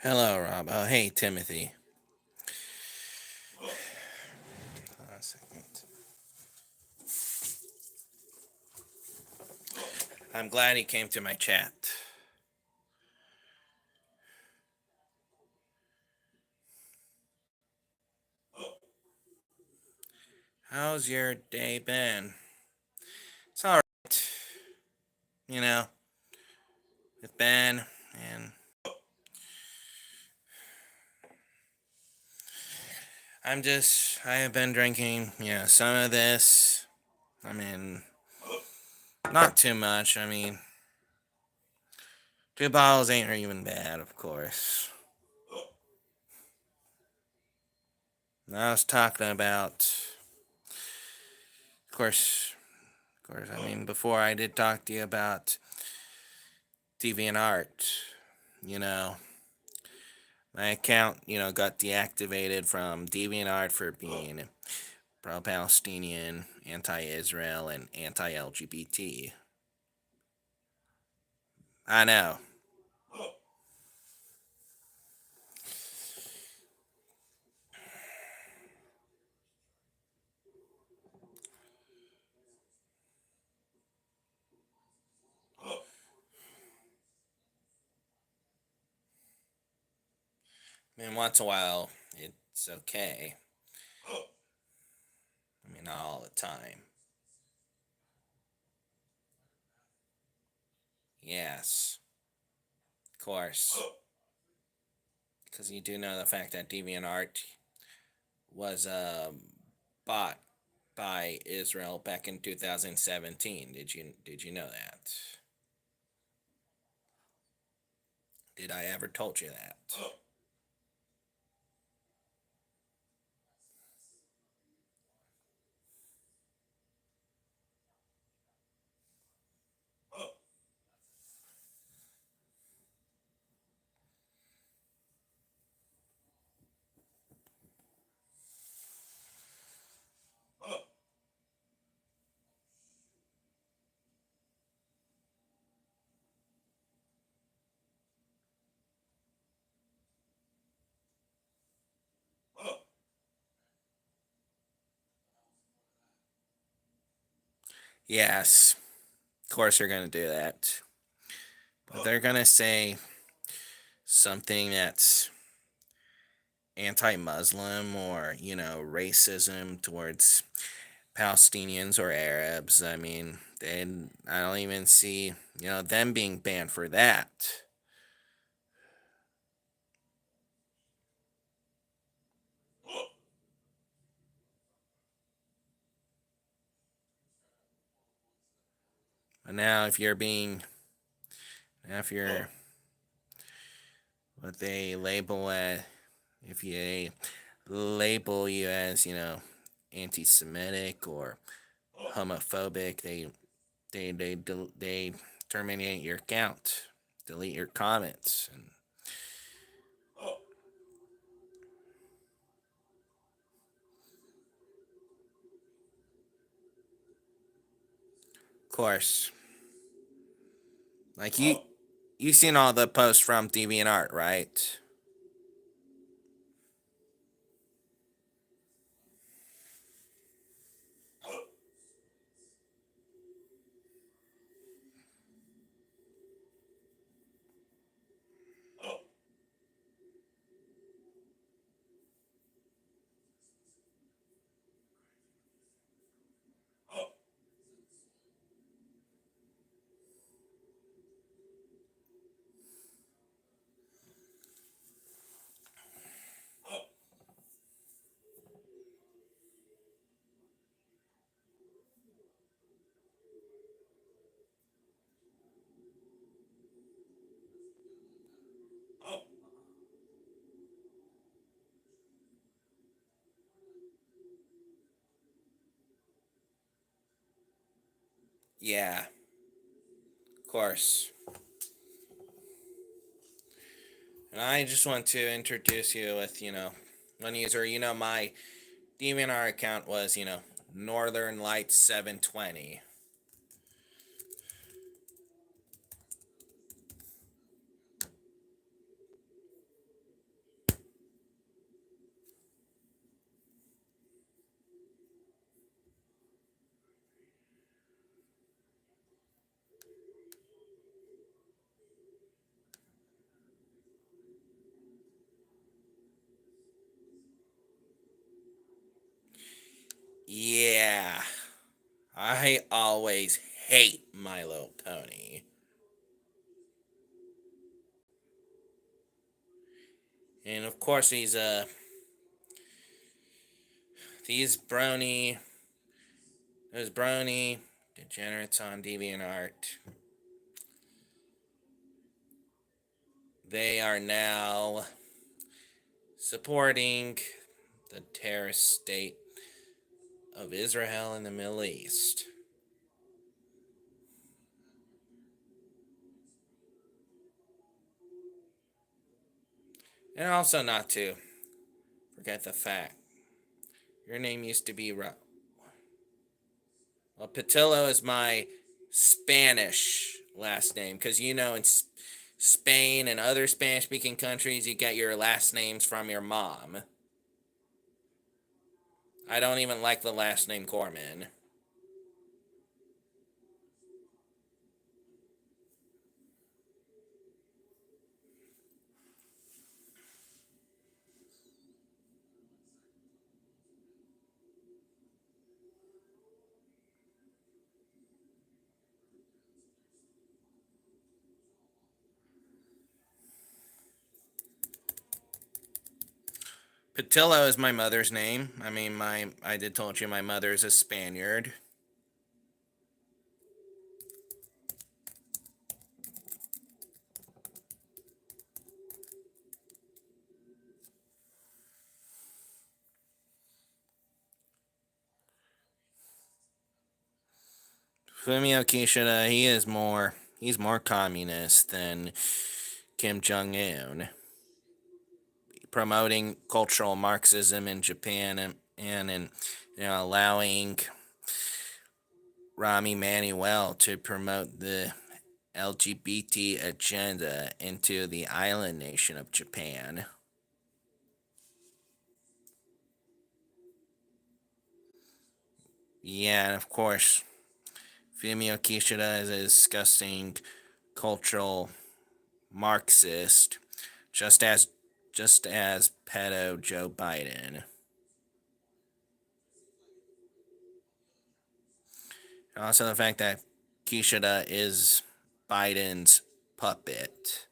Hello, Rob. Oh, hey, Timothy. Hold on a second. I'm glad he came to my chat. How's your day been? It's alright. You know, with Ben, and I have been drinking, some of this. I mean, not too much. I mean, 2 bottles ain't even bad, of course. I was talking about, I mean, before I did talk to you about DeviantArt, you know, my account, got deactivated from DeviantArt for being pro-Palestinian, anti-Israel, and anti-LGBT. I know. I mean, once in a while, it's okay. I mean, not all the time. Yes, of course. Because you do know the fact that DeviantArt was bought by Israel back in 2017. Did you know that? Did I ever told you that? Yes, of course they're gonna do that, but they're gonna say something that's anti-Muslim or racism towards Palestinians or Arabs. I mean, I don't even see them being banned for that. But now, if you're what they label as, if you label you as anti-Semitic or homophobic, they terminate your account, delete your comments, and of course, like you seen all the posts from DeviantArt, right? Yeah, of course. And I just want to introduce you with one user. My DeviantArt account was Northern Lights 720. Yeah, I always hate My Little Pony. And of course, these those brony degenerates on DeviantArt, they are now supporting the terrorist state of Israel in the Middle East. And also, not to forget the fact your name used to be well, Petilo is my Spanish last name because in Spain and other Spanish speaking countries, you get your last names from your mom. I don't even like the last name Corman. Patillo is my mother's name. I did told you my mother is a Spaniard. Fumio Kishida, he's more communist than Kim Jong Un, promoting cultural Marxism in Japan and allowing Rami Manuel to promote the LGBT agenda into the island nation of Japan. Yeah, and of course, Fumio Kishida is a disgusting cultural Marxist, just as pedo Joe Biden. And also the fact that Kishida is Biden's puppet.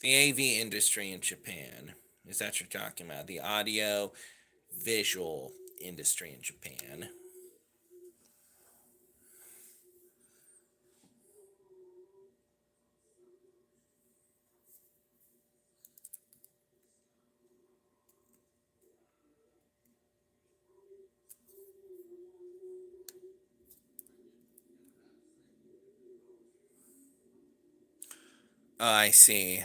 The AV industry in Japan. Is that what you're talking about? The audio visual industry in Japan. Oh, I see.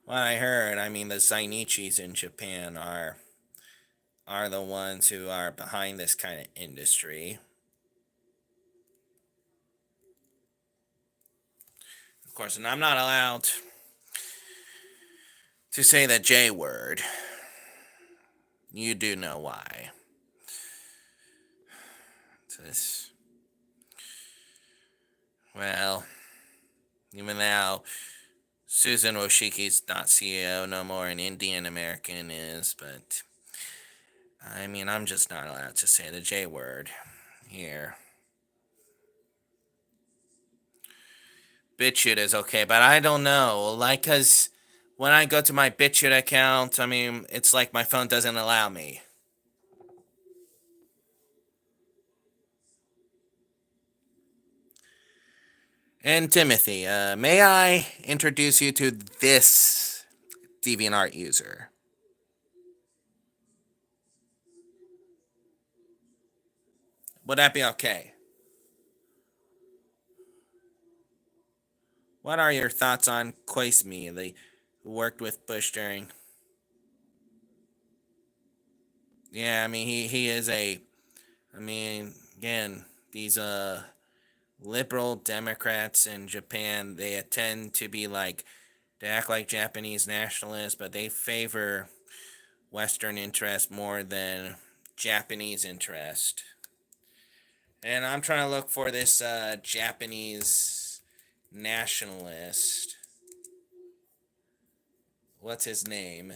Well, I heard. The Zainichis in Japan are the ones who are behind this kind of industry. Of course, and I'm not allowed to say the J word. You do know why. This, well, even now, Susan Woshiki's not CEO no more, an Indian American is, but I'm just not allowed to say the J word here. BitChute is okay, but I don't know. Cause when I go to my BitChute account, it's like my phone doesn't allow me. And Timothy, may I introduce you to this DeviantArt user? Would that be okay? What are your thoughts on Koizumi, the who worked with Bush during? Yeah, he is a. Again, these liberal Democrats in Japan, they tend to be like They act like Japanese nationalists, but they favor Western interest more than Japanese interest. And I'm trying to look for this Japanese nationalist. What's his name?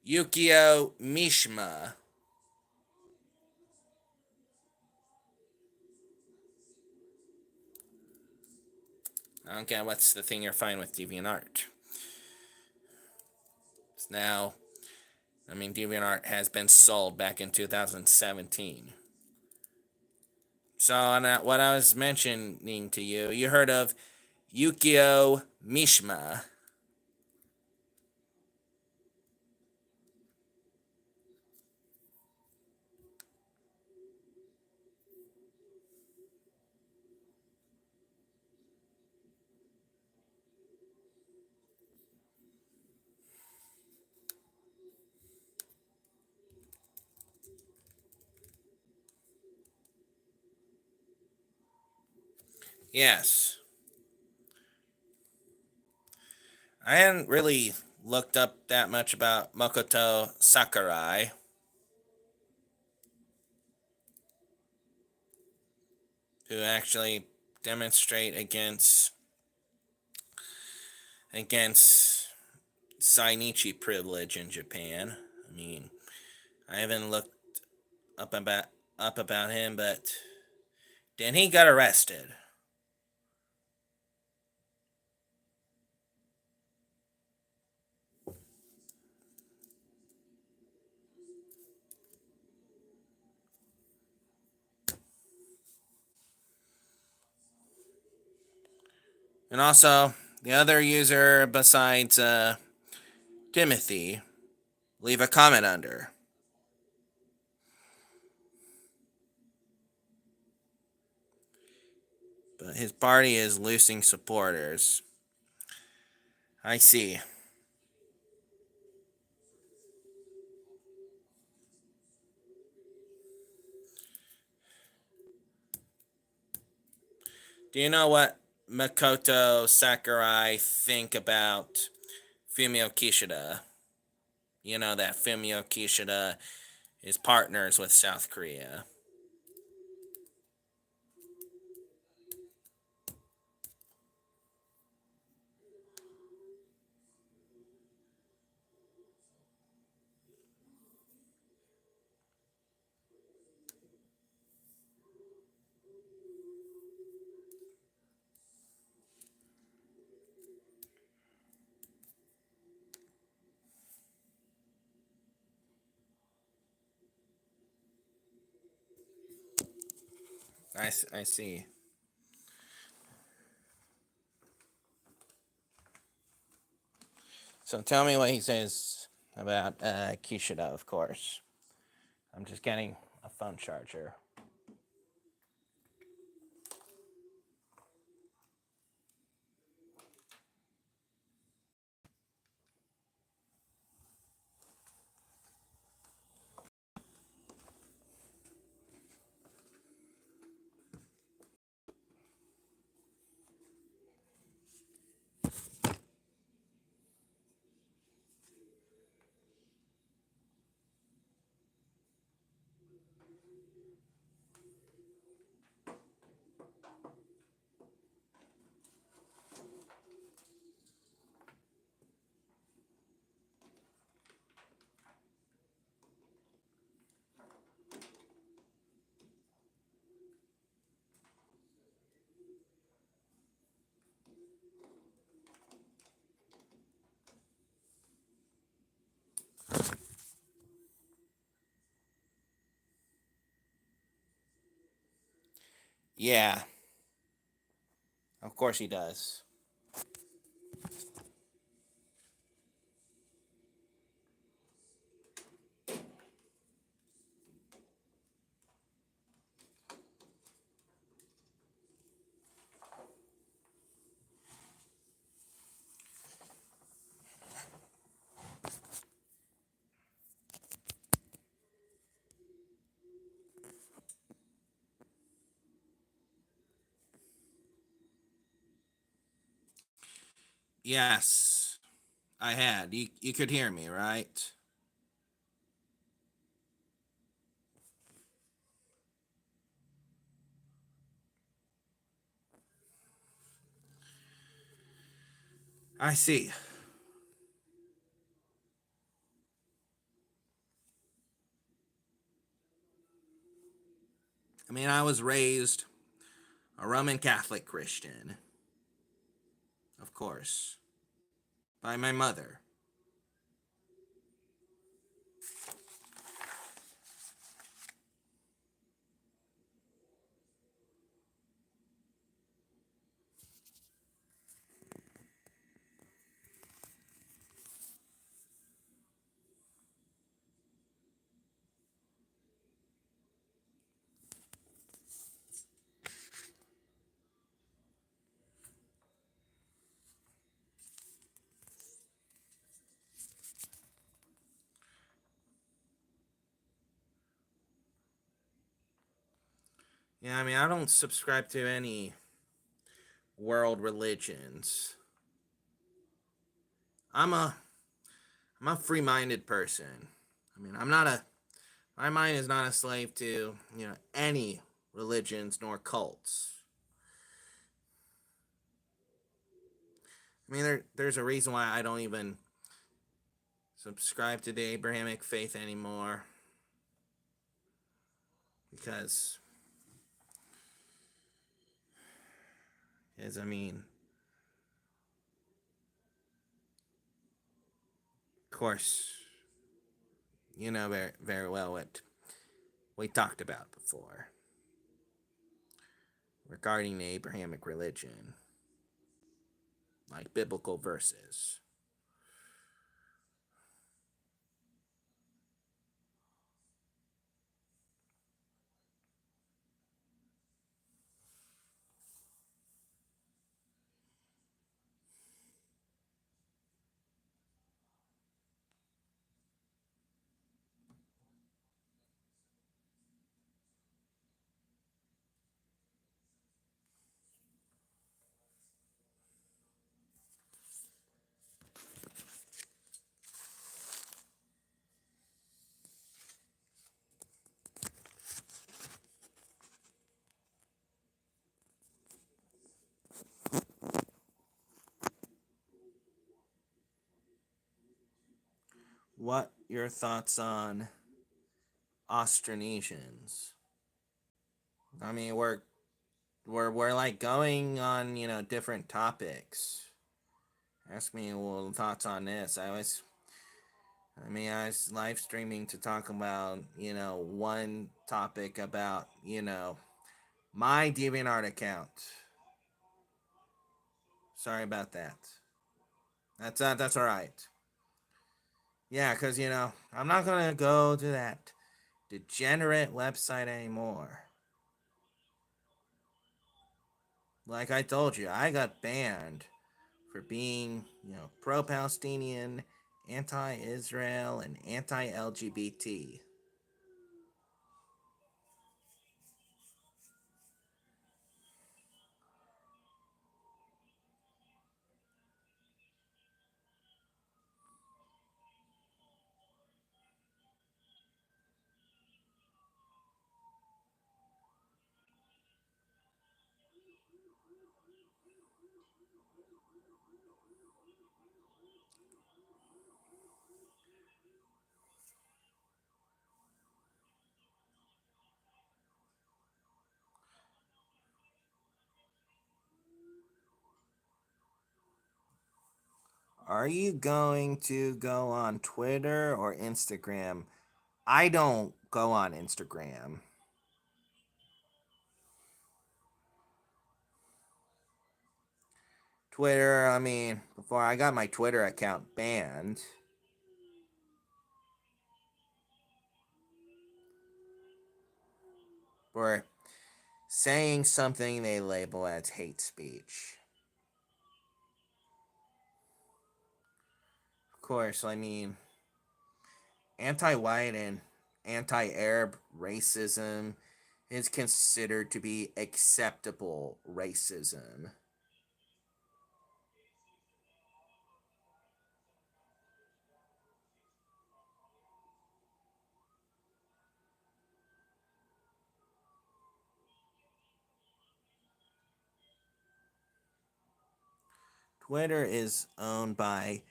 Yukio Mishima. Okay, what's the thing you're finding with DeviantArt? It's now, DeviantArt has been sold back in 2017. So, what I was mentioning to you, you heard of Yukio Mishima. Yes. I hadn't really looked up that much about Makoto Sakurai, who actually demonstrate against Zainichi privilege in Japan. I haven't looked up about him, but then he got arrested. And also, the other user besides Timothy, leave a comment under. But his party is losing supporters. I see. Do you know what Makoto Sakurai think about Fumio Kishida? You know that Fumio Kishida is partners with South Korea. I see. So tell me what he says about Kishida, of course. I'm just getting a phone charger. Yeah, of course he does. Yes, I had. You could hear me, right? I see. I mean, I was raised a Roman Catholic Christian, of course, by my mother. Yeah, I mean, I don't subscribe to any world religions. I'm a I'm a free-minded person. I mean, I'm not a my mind is not a slave to, any religions nor cults. I mean, there's a reason why I don't even subscribe to the Abrahamic faith anymore because I mean, of course, you know very well what we talked about before regarding the Abrahamic religion, like biblical verses. What your thoughts on Austronesians? I mean, we're like going on different topics. Ask me well thoughts on this. I was live streaming to talk about one topic about my DeviantArt account. Sorry about that. That's all right. Yeah, because I'm not gonna go to that degenerate website anymore. Like I told you, I got banned for being pro-Palestinian, anti-Israel, and anti-LGBT. Are you going to go on Twitter or Instagram? I don't go on Instagram. Twitter, I mean, before I got my Twitter account banned for saying something they label as hate speech. Of course, I mean, anti white and anti Arab racism is considered to be acceptable racism. Twitter is owned by,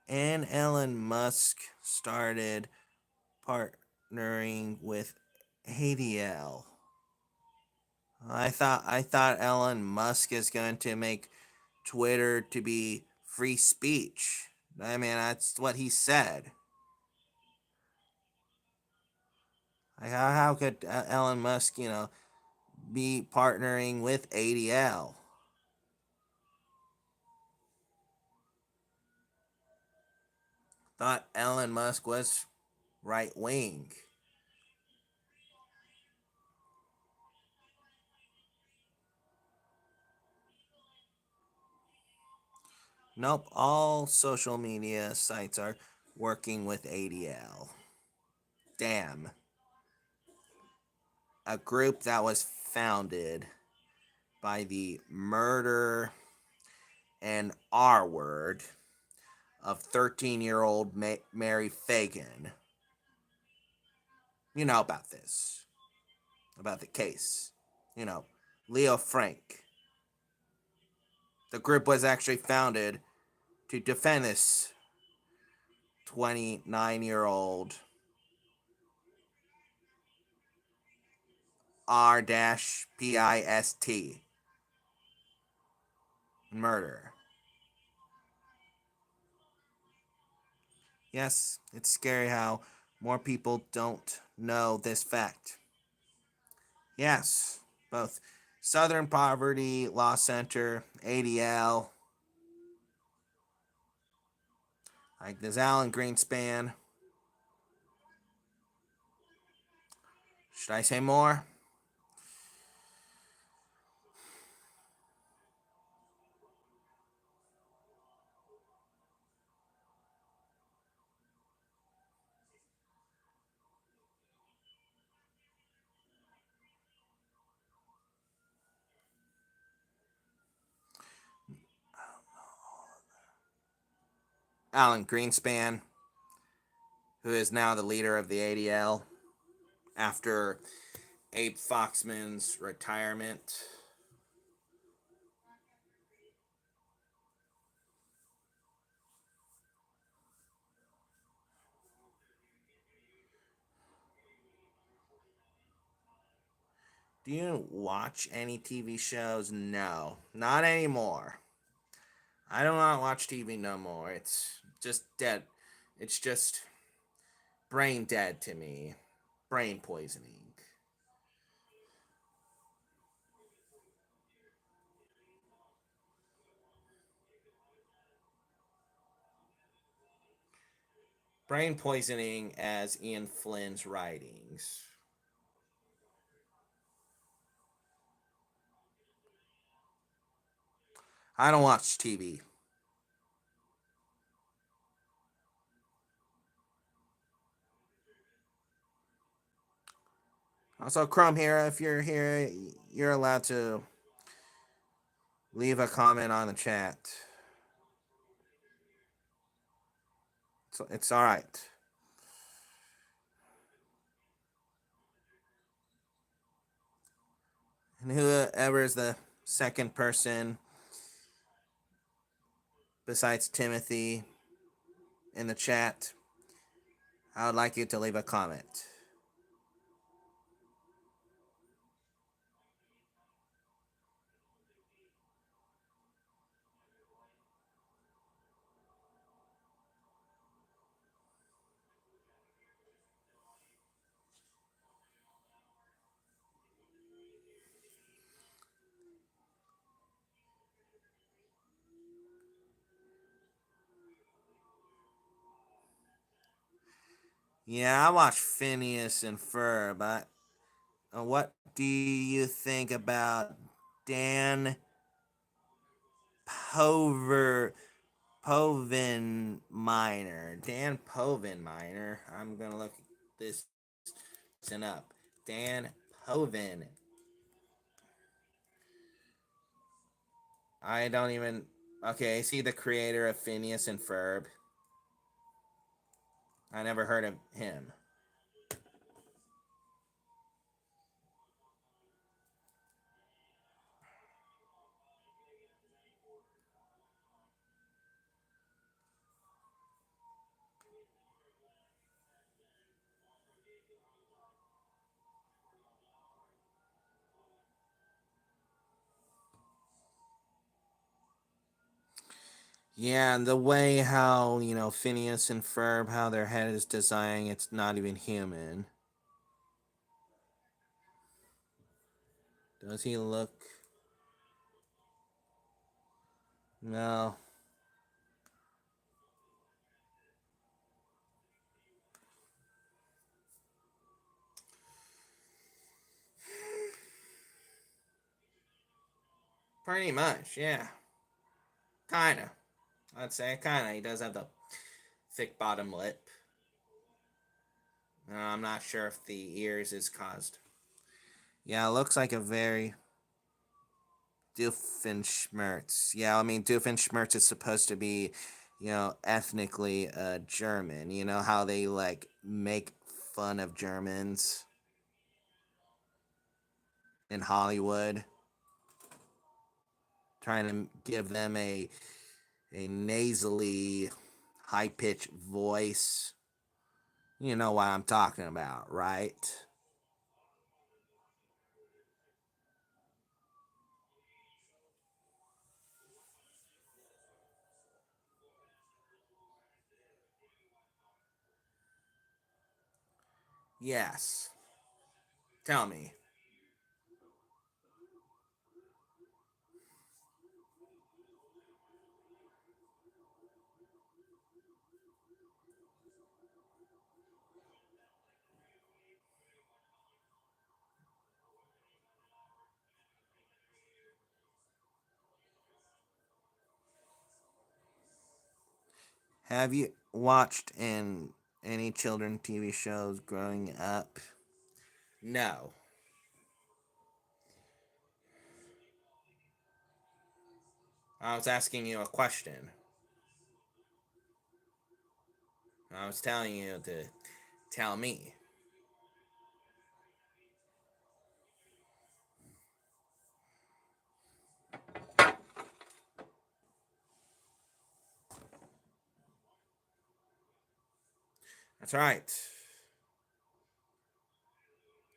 and Elon Musk started partnering with ADL. I thought Elon Musk is going to make Twitter to be free speech. I mean, that's what he said. Like, how could Elon Musk, be partnering with ADL? Thought Elon Musk was right wing. Nope, all social media sites are working with ADL. Damn. A group that was founded by the murder and R word of 13-year-old Mary Fagan. You know about this, about the case. You know, Leo Frank. The group was actually founded to defend this 29-year-old R-PIST murder. Yes, it's scary how more people don't know this fact. Yes, both Southern Poverty Law Center, ADL, like this Alan Greenspan. Should I say more? Alan Greenspan, who is now the leader of the ADL after Abe Foxman's retirement. Do you watch any TV shows? No, not anymore. I do not watch TV no more. It's just dead. It's just brain dead to me. Brain poisoning. Brain poisoning as Ian Flynn's writings. I don't watch TV. Also, Chrome here, if you're here, you're allowed to leave a comment on the chat. It's all right. And whoever is the second person besides Timothy in the chat, I would like you to leave a comment. Yeah, I watched Phineas and Ferb, but what do you think about Dan Pover Povin Minor? Dan Povin Minor. I'm gonna look this up. Dan Povin. I don't even. Okay, is he the creator of Phineas and Ferb? I never heard of him. Yeah, and the way how, Phineas and Ferb, how their head is designed, it's not even human. Does he look? No. Pretty much, yeah. Kinda. I'd say kinda. He does have the thick bottom lip. I'm not sure if the ears is caused. Yeah, it looks like a very Doofenshmirtz. Yeah, I mean, Doofenshmirtz is supposed to be, ethnically German. You know how they like make fun of Germans in Hollywood, trying to give them a nasally, high pitched voice. You know what I'm talking about, right? Yes. Tell me. Have you watched in any children TV shows growing up? No. I was asking you a question. I was telling you to tell me. That's right.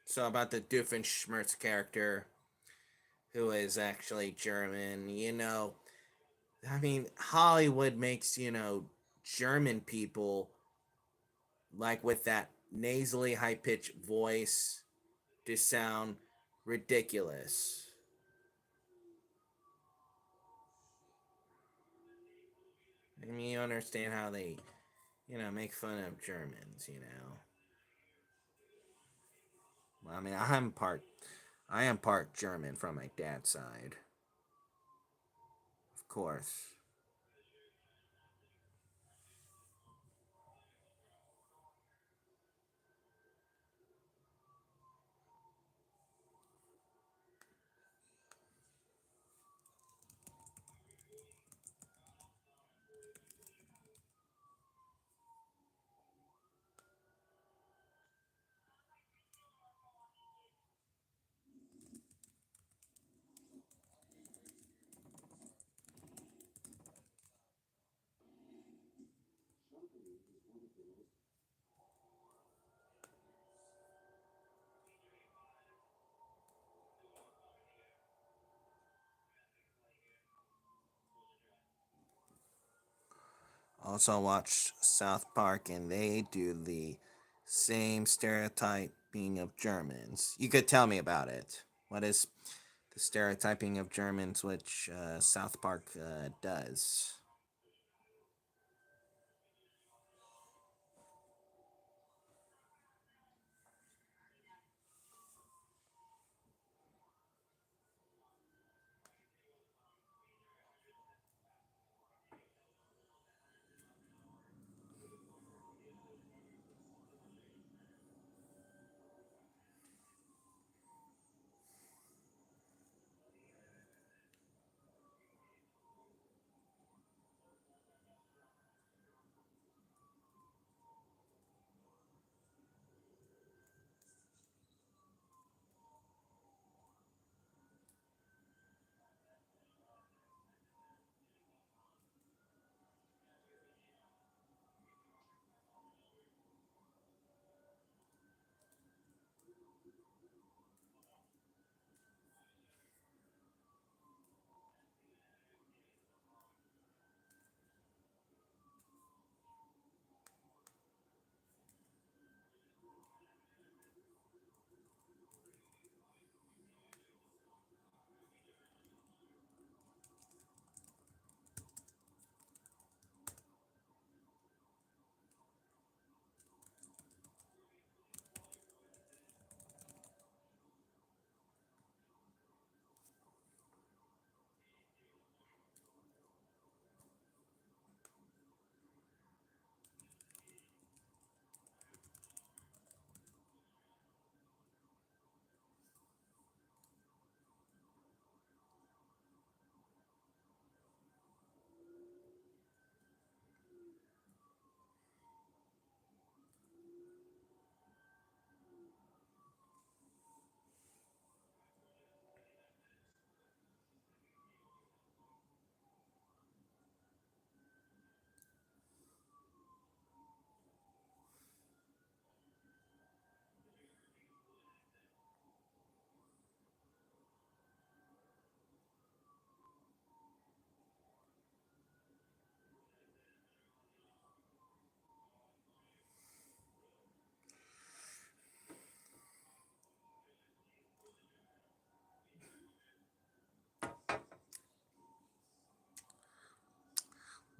So about the Doofenshmirtz character, who is actually German. I mean, Hollywood makes German people like with that nasally high pitched voice to sound ridiculous. I mean, you understand how they make fun of Germans. Well, I mean, I am part German from my dad's side, of course. Also watched South Park, and they do the same stereotyping of Germans. You could tell me about it. What is the stereotyping of Germans which South Park does?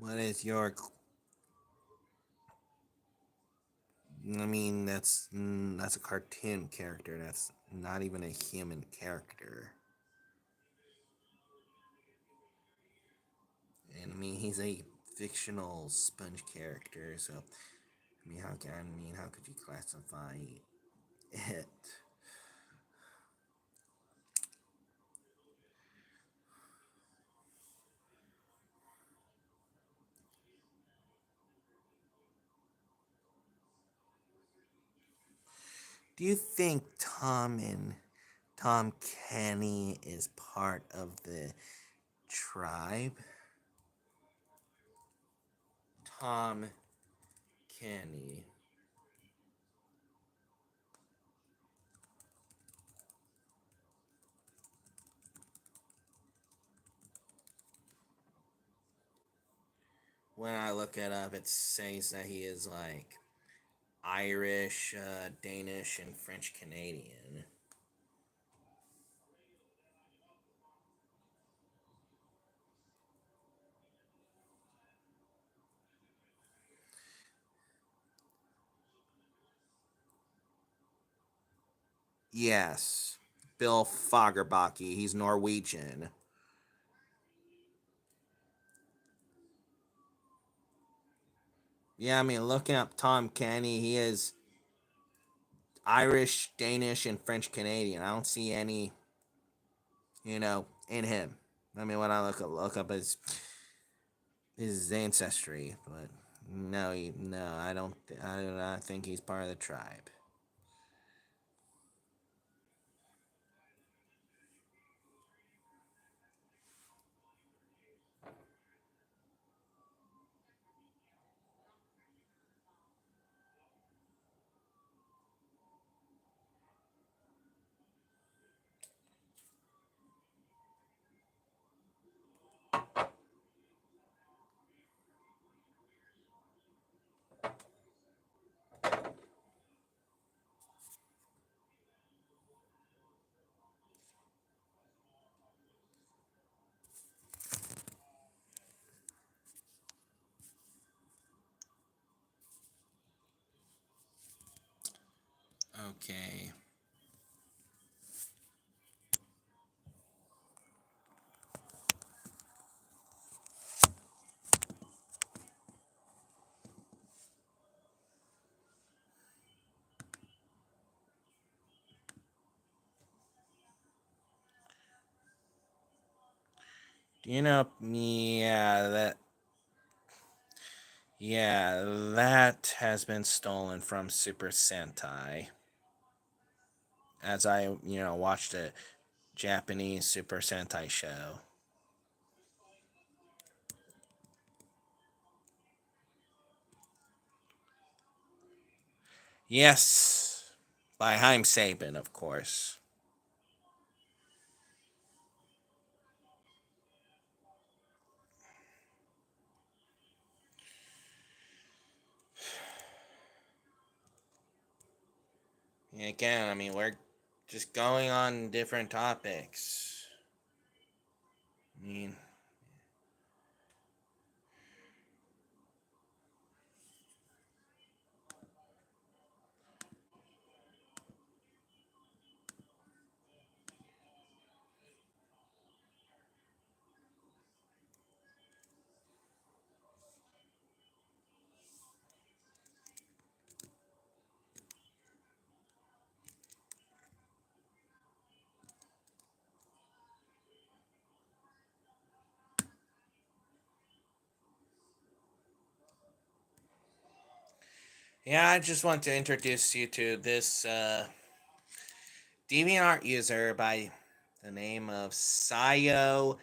What is your? I mean, that's a cartoon character. That's not even a human character. And I mean, he's a fictional sponge character. So how could you classify it? Do you think Tom Kenny is part of the tribe? Tom Kenny. When I look it up, it says that he is like Irish, Danish, and French Canadian. Yes, Bill Fagerbaki. He's Norwegian. Yeah, I mean, looking up Tom Kenny, he is Irish, Danish, and French Canadian. I don't see any, in him. I mean, when I look up his ancestry, but no, no, I do not think he's part of the tribe. Okay. Yeah, that has been stolen from Super Sentai. As I, watched a Japanese Super Sentai show. Yes, by Haim Saban, of course. Again, I mean, we're just going on different topics. I mean, yeah, I just want to introduce you to this DeviantArt user by the name of Sayo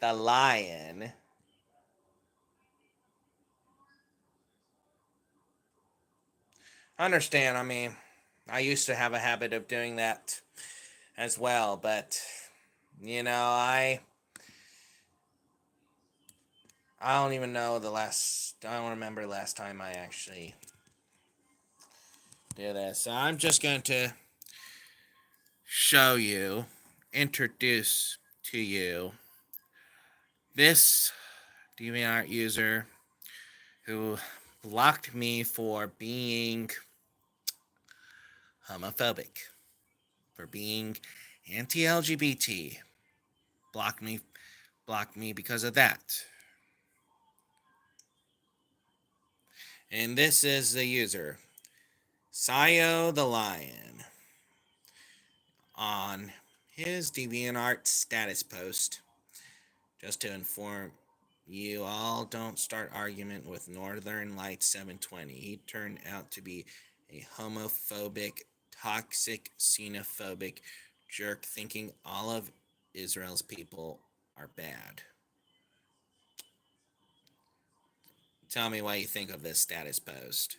the Lion. I understand, I mean, I used to have a habit of doing that as well, but I don't even know I don't remember the last time I actually did this. So I'm just going to show you, introduce to you this DeviantArt user who blocked me for being homophobic, for being anti-LGBT. Blocked me, blocked me because of that. And this is the user, Sayo the Lion, on his DeviantArt status post. Just to inform you all, don't start argument with Northern Light 720. He turned out to be a homophobic, toxic, xenophobic jerk thinking all of Israel's people are bad. Tell me what you think of this status post.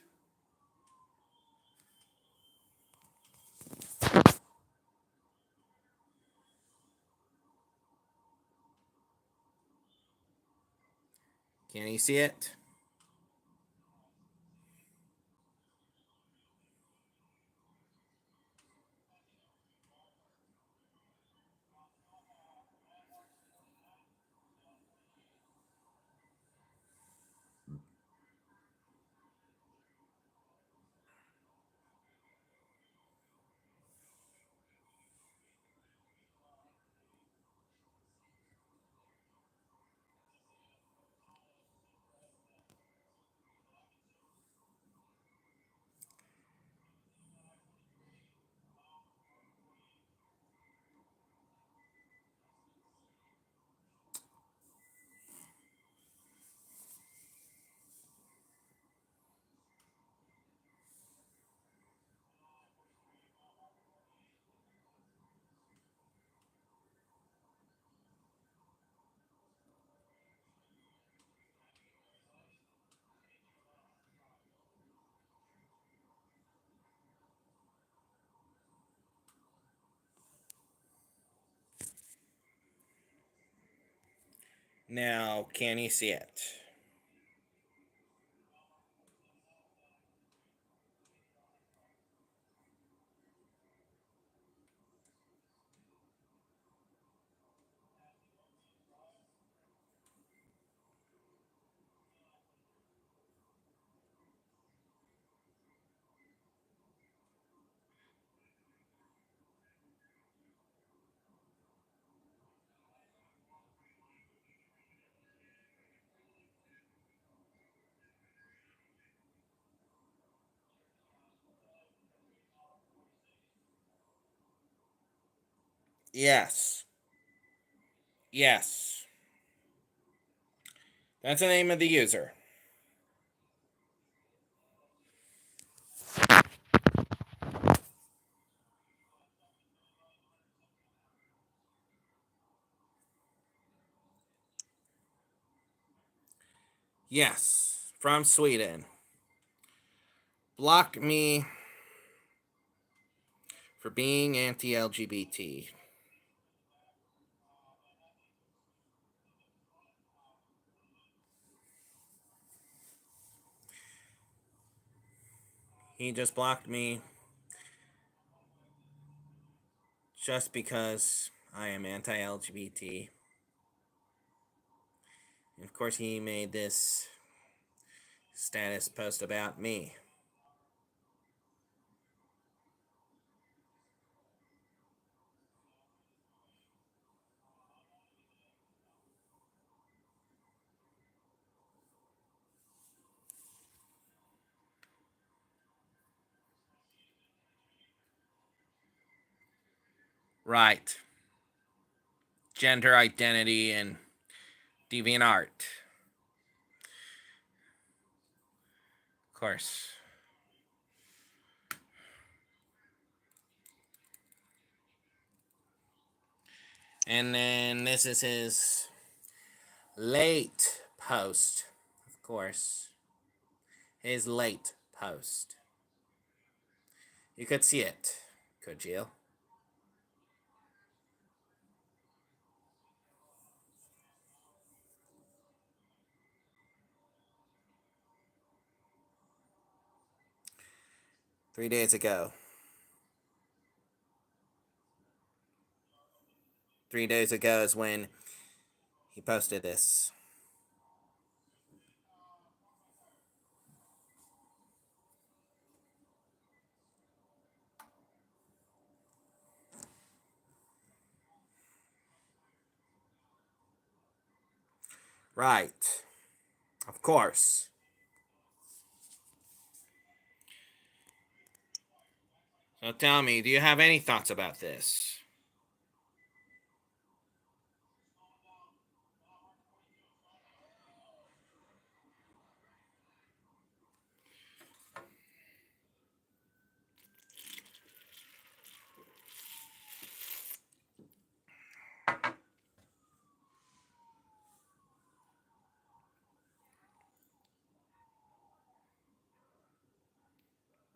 Can you see it? Now, can you see it? Yes. Yes. That's the name of the user. Yes. From Sweden. Blocked me for being anti LGBT. He just blocked me just because I am anti LGBT. And of course, he made this status post about me. Right. Gender identity and DeviantArt. Of course. And then this is his late post. Of course. His late post. You could see it, could you? 3 days ago. 3 days ago is when he posted this. Right. Of course. So tell me, do you have any thoughts about this?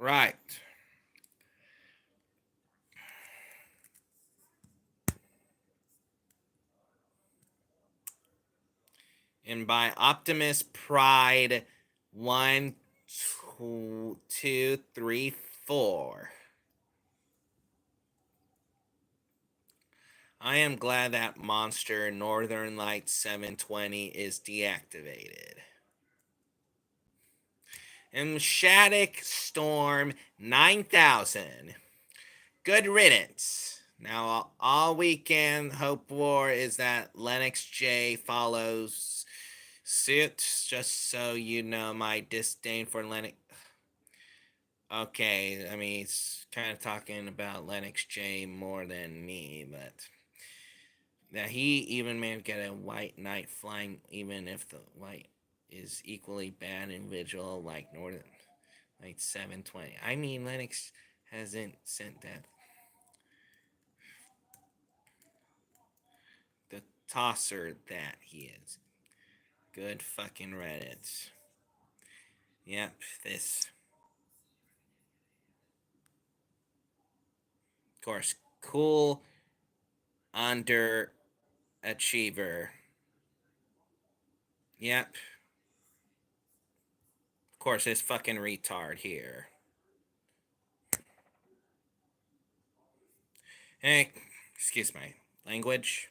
Right. And by Optimus Pride, one, two, three, four. I am glad that monster Northern Light 720 is deactivated. And Shattuck Storm 9000. Good riddance. Now, all we can hope for is that Lennox J follows suit. Just so you know, my disdain for Lennox. Okay, I mean, he's kind of talking about Lennox J more than me, but that he even managed to get a white knight flying, even if the white is equally bad individual like Northern like 720. I mean, Lennox hasn't sent that. The tosser that he is. Good fucking Reddit. Yep, this. Of course, cool underachiever. Yep. Of course, this fucking retard here. Hey, excuse my language.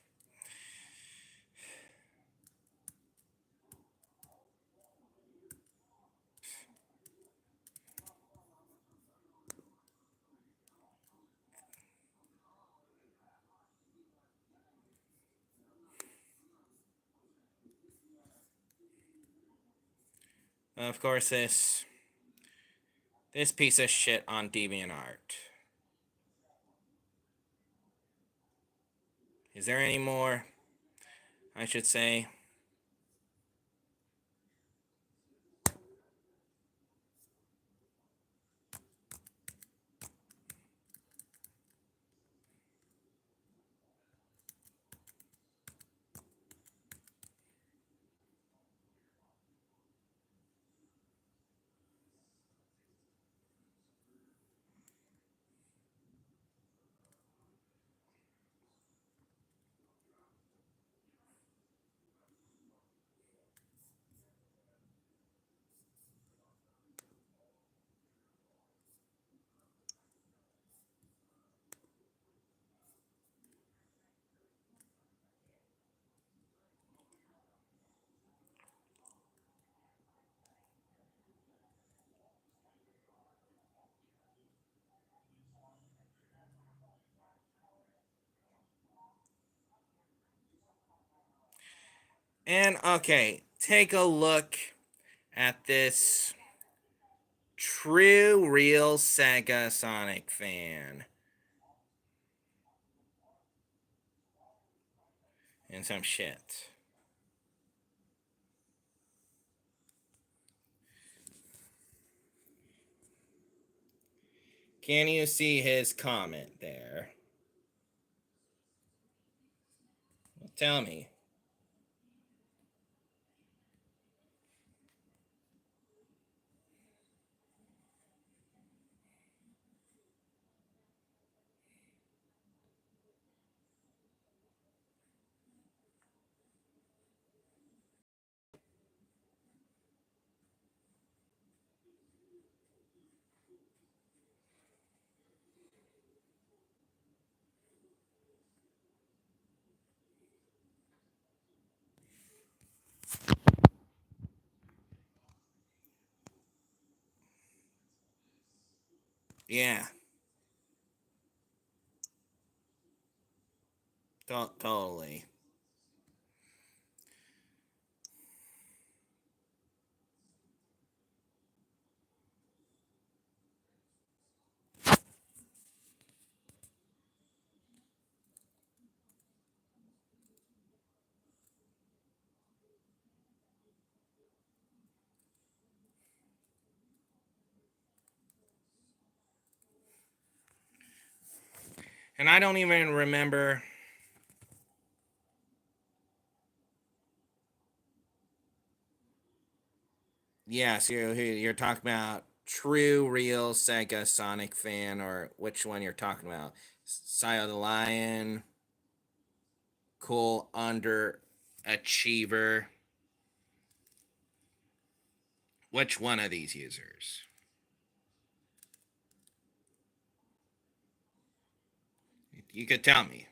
Of course, this piece of shit on DeviantArt. Is there any more? I should say. And okay, take a look at this true, real Sega Sonic fan. And some shit. Can you see his comment there? Well, tell me. Yeah, totally. And I don't even remember. Yes, you're talking about true, real Sega Sonic fan, or which one you're talking about? Side of the Lion, cool underachiever. Which one of these users? You could tell me.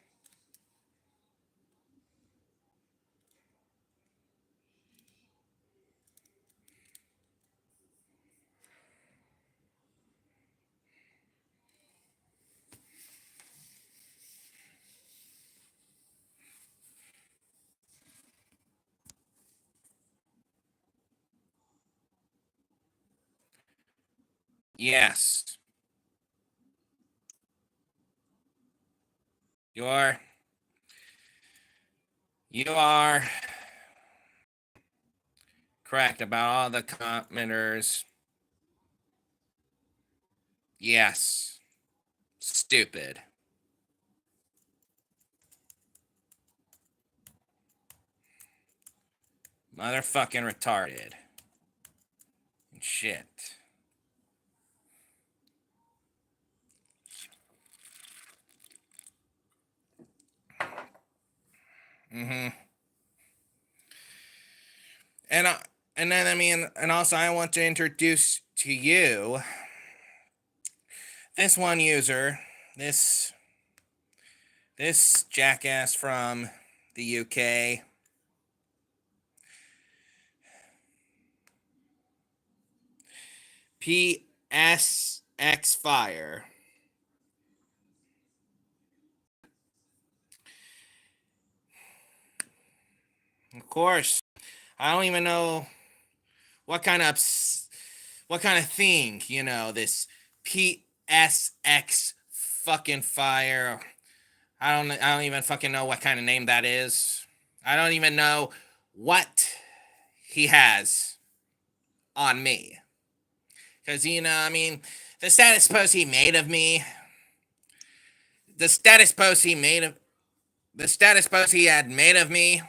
Yes, you're you are correct about all the commenters. Yes, stupid, motherfucking retarded, shit. Mm-hmm. And and then and also I want to introduce to you this one user, this this jackass from the UK. PSX Fire. Of course, I don't even know what kind of what kind of thing, this PSX fucking Fire. I don't even fucking know what kind of name that is. I don't even know what he has on me. Cause I mean, the status post he made of me, the status post he made of the status post he had made of me.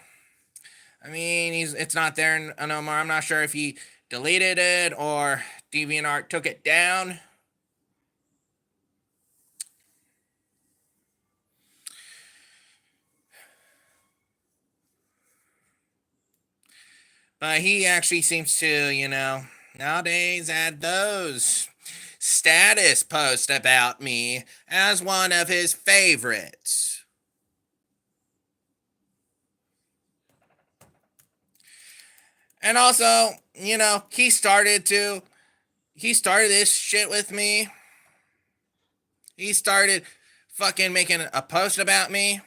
I mean, it's not there no more. I'm not sure if he deleted it or DeviantArt took it down. But he actually seems to, nowadays add those status posts about me as one of his favorites. And also, he started this shit with me. He started fucking making a post about me.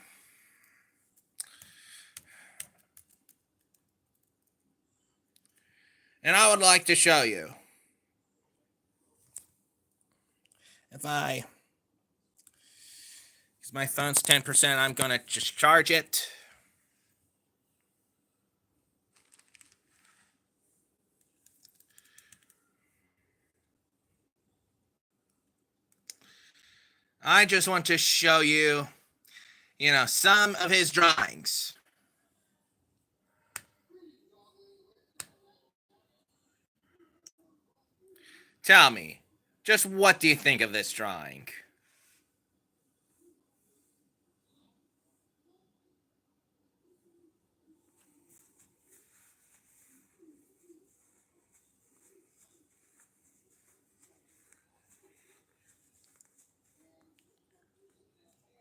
And I would like to show you. If I, because my phone's 10%, I'm gonna just charge it. I just want to show you, some of his drawings. Tell me, just what do you think of this drawing?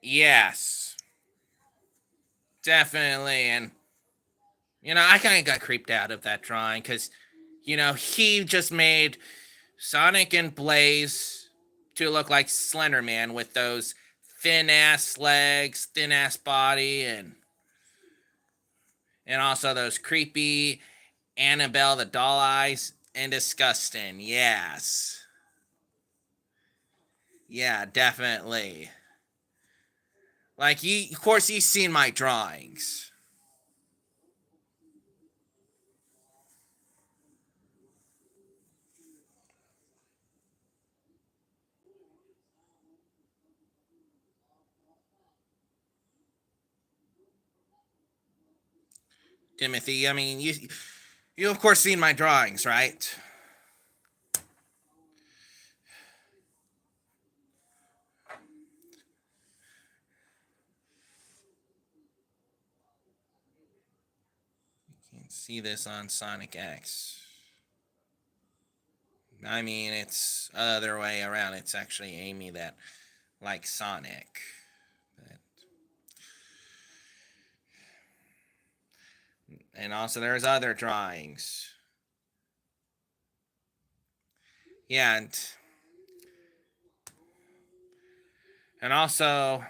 Yes, definitely. And, I kind of got creeped out of that drawing because, he just made Sonic and Blaze to look like Slender Man with those thin ass legs, thin ass body, and also those creepy Annabelle the doll eyes and disgusting. Yes. Yeah, definitely. Like of course he's seen my drawings. Timothy. I mean, you of course seen my drawings, right? You can see this on Sonic X. I mean, it's other way around. It's actually Amy that likes Sonic. But, and also, there's other drawings. Yeah, and also,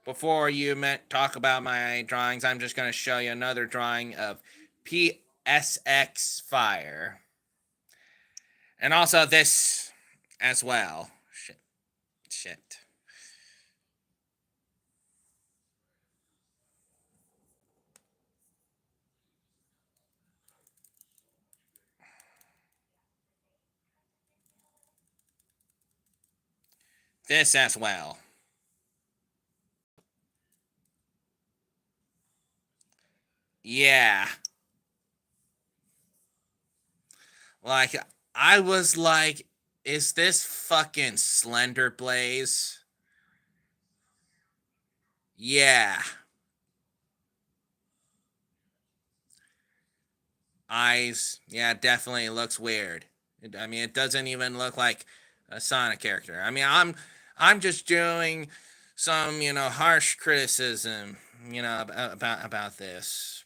before you talk about my drawings, I'm just going to show you another drawing of PSX Fire. And also this as well. Shit. Shit. This as well. Yeah. Like, I was like, is this fucking Slender Blaze? Yeah. Eyes. Yeah, definitely looks weird. I mean, it doesn't even look like a Sonic character. I mean, I'm just doing some, harsh criticism, about this.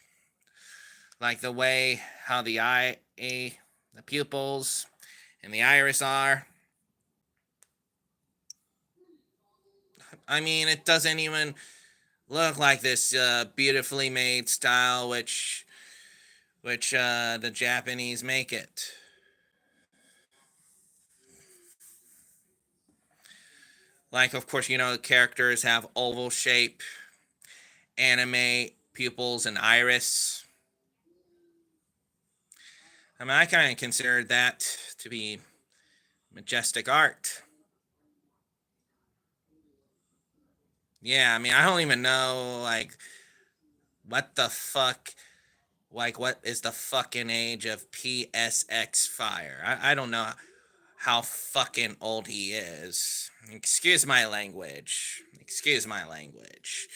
Like the way how the pupils and the iris are. I mean, it doesn't even look like this beautifully made style which the Japanese make it. Like, of course, characters have oval shape, anime pupils, and iris. I mean, I kind of consider that to be majestic art. Yeah, I mean, I don't even know, like, what the fuck, like, what is the fucking age of PSX Fire? I don't know how fucking old he is. Excuse my language. Excuse my language.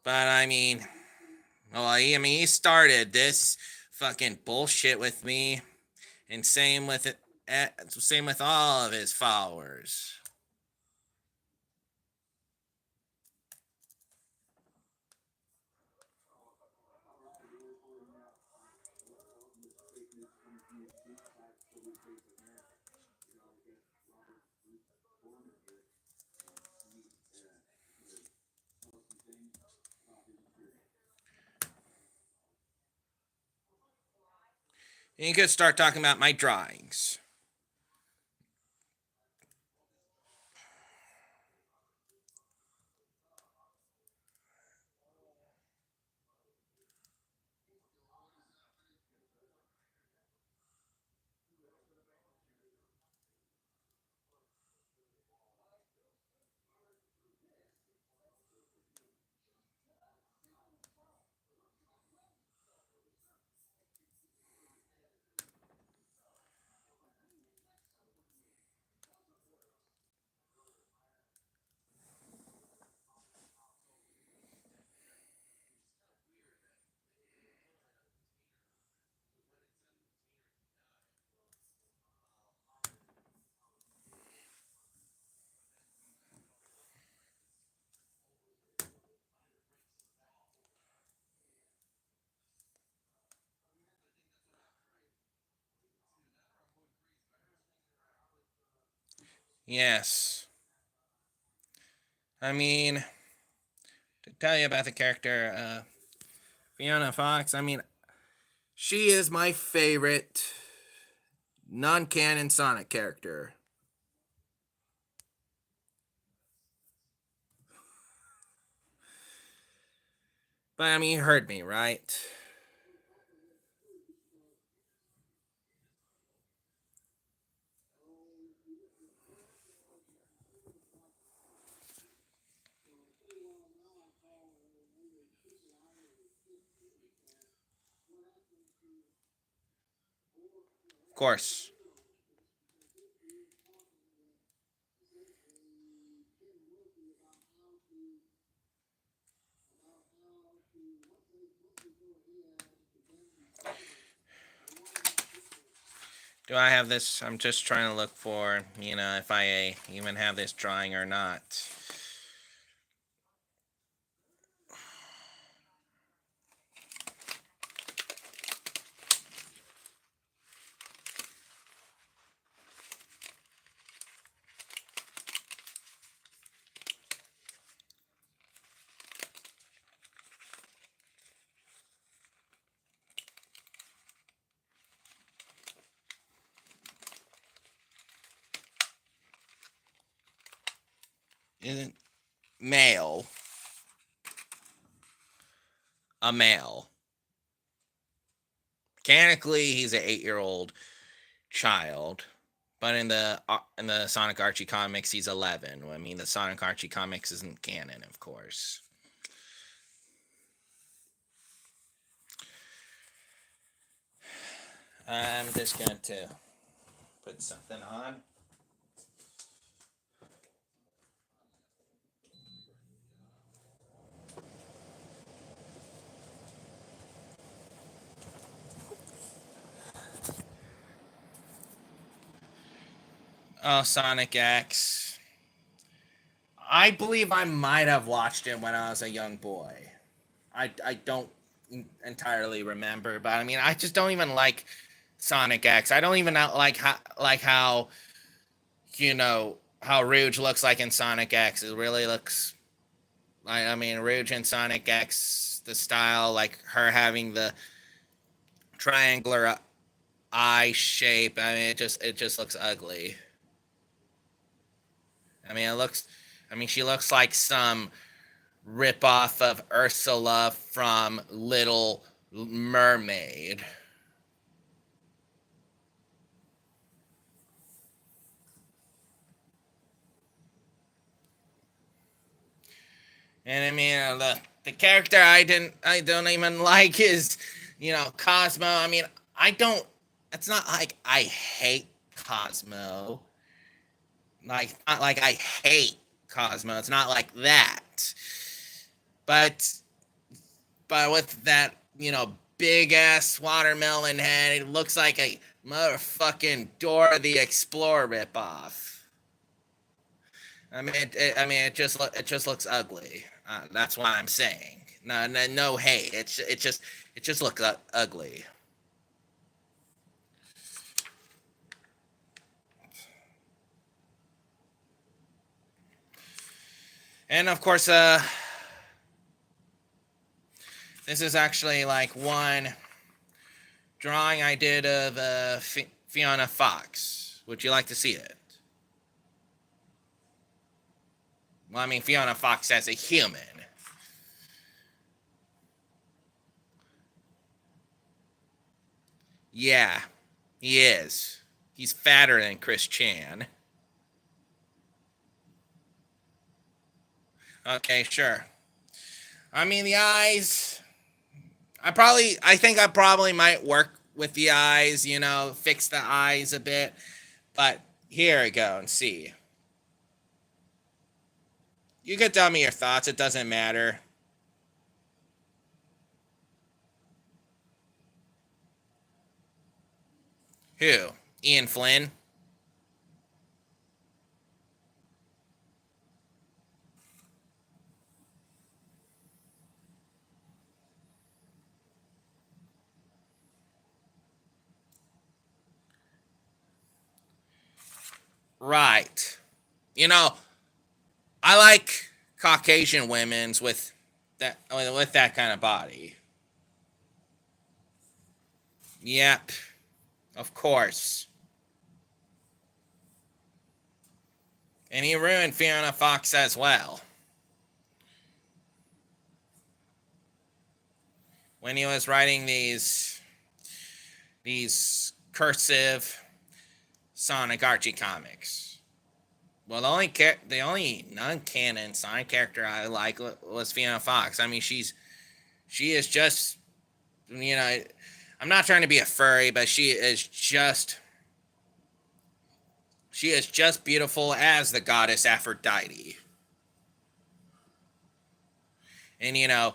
But I mean, he started this fucking bullshit with me, and same with it. Same with all of his followers. And you could start talking about my drawings. Yes. I mean, to tell you about the character, Fiona Fox, I mean, she is my favorite non canon Sonic character. But I mean, you heard me, right? course. Do I have this? I'm just trying to look for, if I even have this drawing or not. Isn't male a male? Mechanically, he's an 8-year-old child, but in the Sonic Archie comics, he's 11. I mean, the Sonic Archie comics isn't canon, of course. I'm just going to put something on. Oh, Sonic X. I believe I might have watched it when I was a young boy. I don't entirely remember, but I mean, I just don't even like Sonic X. I don't even like how how Rouge looks like in Sonic X. It really looks like, I mean, Rouge in Sonic X, the style, like her having the triangular eye shape. I mean, it just looks ugly. I mean, she looks like some ripoff of Ursula from Little Mermaid. And I mean, the character I don't even like is, Cosmo. I mean, I don't. It's not like I hate Cosmo. Like, not like I hate Cosmo. It's not like that. But with that, big ass watermelon head, it looks like a motherfucking Dora the Explorer ripoff. It just looks ugly. That's what I'm saying. No, no, no hate. It just looks ugly. And of course, this is actually like one drawing I did of Fiona Fox. Would you like to see it? Well, I mean, Fiona Fox as a human. Yeah, he is. He's fatter than Chris Chan. Okay, sure. I mean, the eyes. I think I probably might work with the eyes, fix the eyes a bit. But here we go and see. You can tell me your thoughts. It doesn't matter. Who? Ian Flynn? Right. You know, I like Caucasian women's with that kind of body. Yep, of course. And he ruined Fiona Fox as well when he was writing these cursive Sonic Archie comics. Well, the only non-canon Sonic character I like was Fiona Fox. I mean, she is just, you know I'm not trying to be a furry, but she is just She is just beautiful as the goddess Aphrodite. And a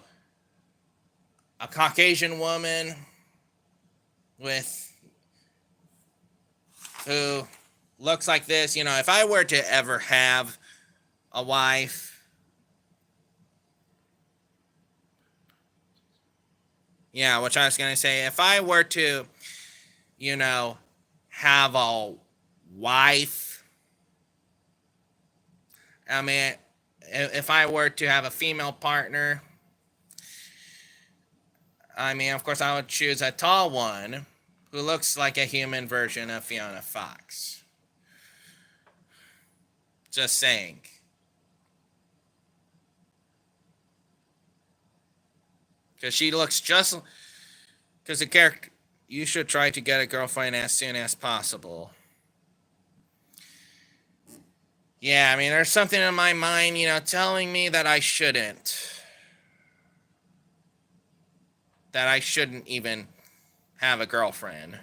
Caucasian woman with who looks like this, if I were to ever have a wife, yeah, which I was going to say, if I were to, you know, have a wife, I mean, if I were to have a female partner, I mean, of course, I would choose a tall one who looks like a human version of Fiona Fox. Just saying. Because she looks just. Because the character. You should try to get a girlfriend as soon as possible. Yeah, I mean, there's something in my mind, telling me that I shouldn't. That I shouldn't even have a girlfriend.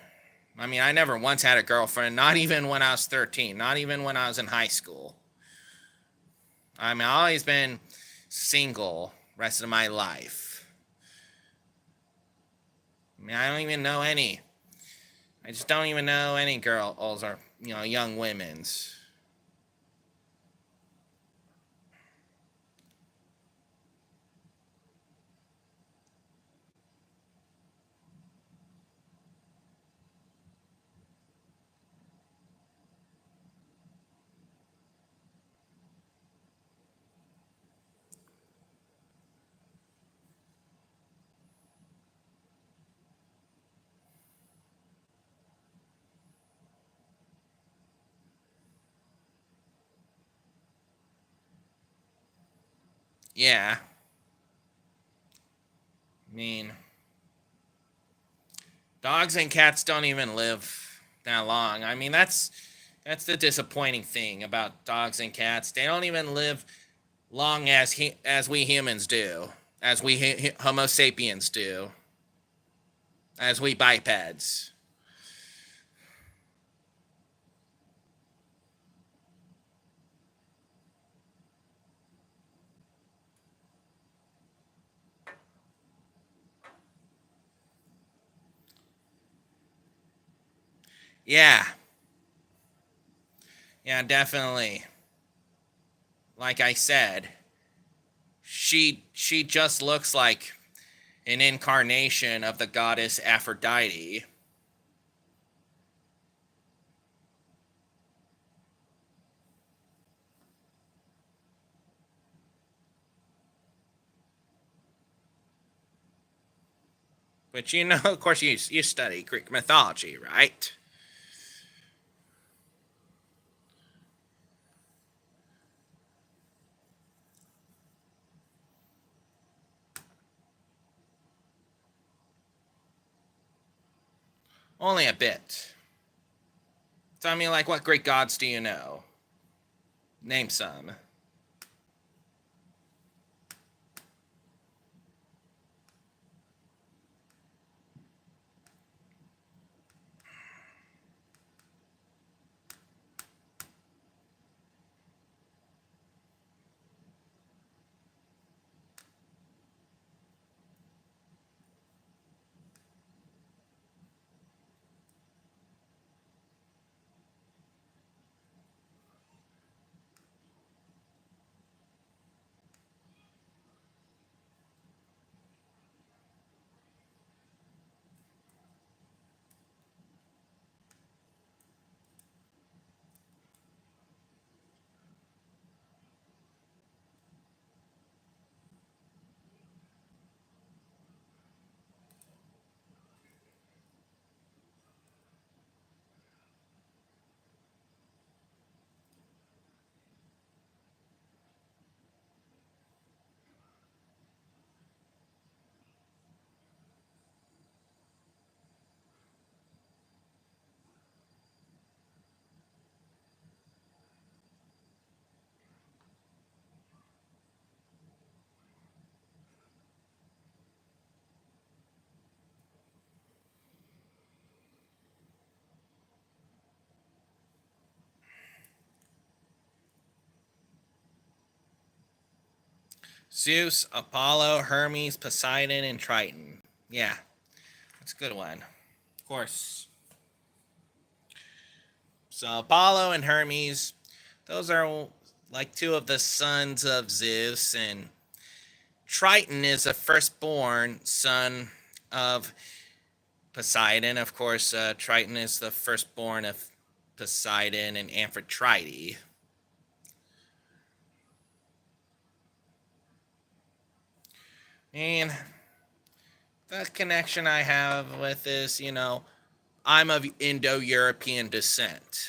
I mean, I never once had a girlfriend, not even when I was 13, not even when I was in high school. I mean, I've always been single rest of my life. I mean, I don't even know any. I just don't even know any girls or, young women's. Yeah. I mean, dogs and cats don't even live that long. I mean, that's the disappointing thing about dogs and cats. They don't even live long as we humans do, as we Homo sapiens do, as we bipeds. Yeah. Yeah, definitely. Like I said, she just looks like an incarnation of the goddess Aphrodite. But of course, you study Greek mythology, right? Only a bit. So I mean, like, what Greek gods do you know? Name some. Zeus, Apollo, Hermes, Poseidon, and Triton. Yeah, that's a good one. Of course. So Apollo and Hermes, those are like two of the sons of Zeus, and Triton is a firstborn son of Poseidon. Of course, Triton is the firstborn of Poseidon and Amphitrite. And the connection I have with this, I'm of Indo European descent.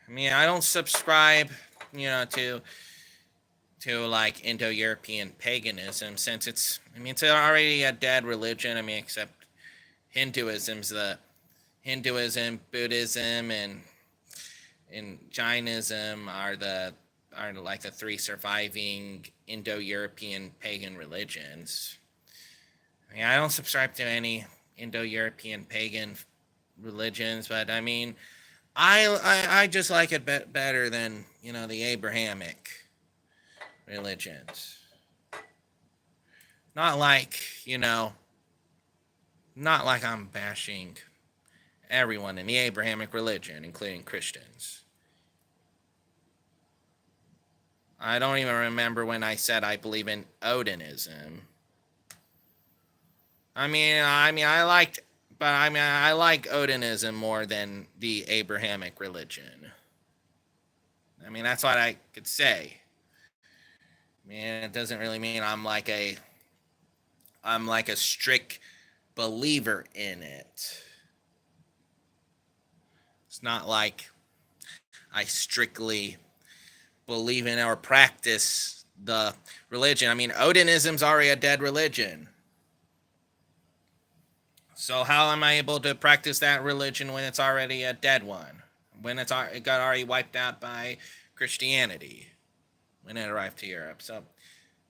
I mean, I don't subscribe, to like Indo European paganism since it's already a dead religion. I mean, except Hinduism's the Hinduism, Buddhism, and Jainism are like the three surviving Indo-European pagan religions. I mean, I don't subscribe to any Indo-European pagan religions, but I mean, I just like it better than the Abrahamic religions. Not like not like I'm bashing everyone in the Abrahamic religion, including Christians. I don't even remember when I said I believe in Odinism. I like Odinism more than the Abrahamic religion. I mean, that's what I could say. I mean, it doesn't really mean I'm like a strict believer in it. It's not like I strictly believe in or practice the religion. I mean, Odinism's already a dead religion. So how am I able to practice that religion when it's already a dead one? When it got already wiped out by Christianity when it arrived to Europe. So,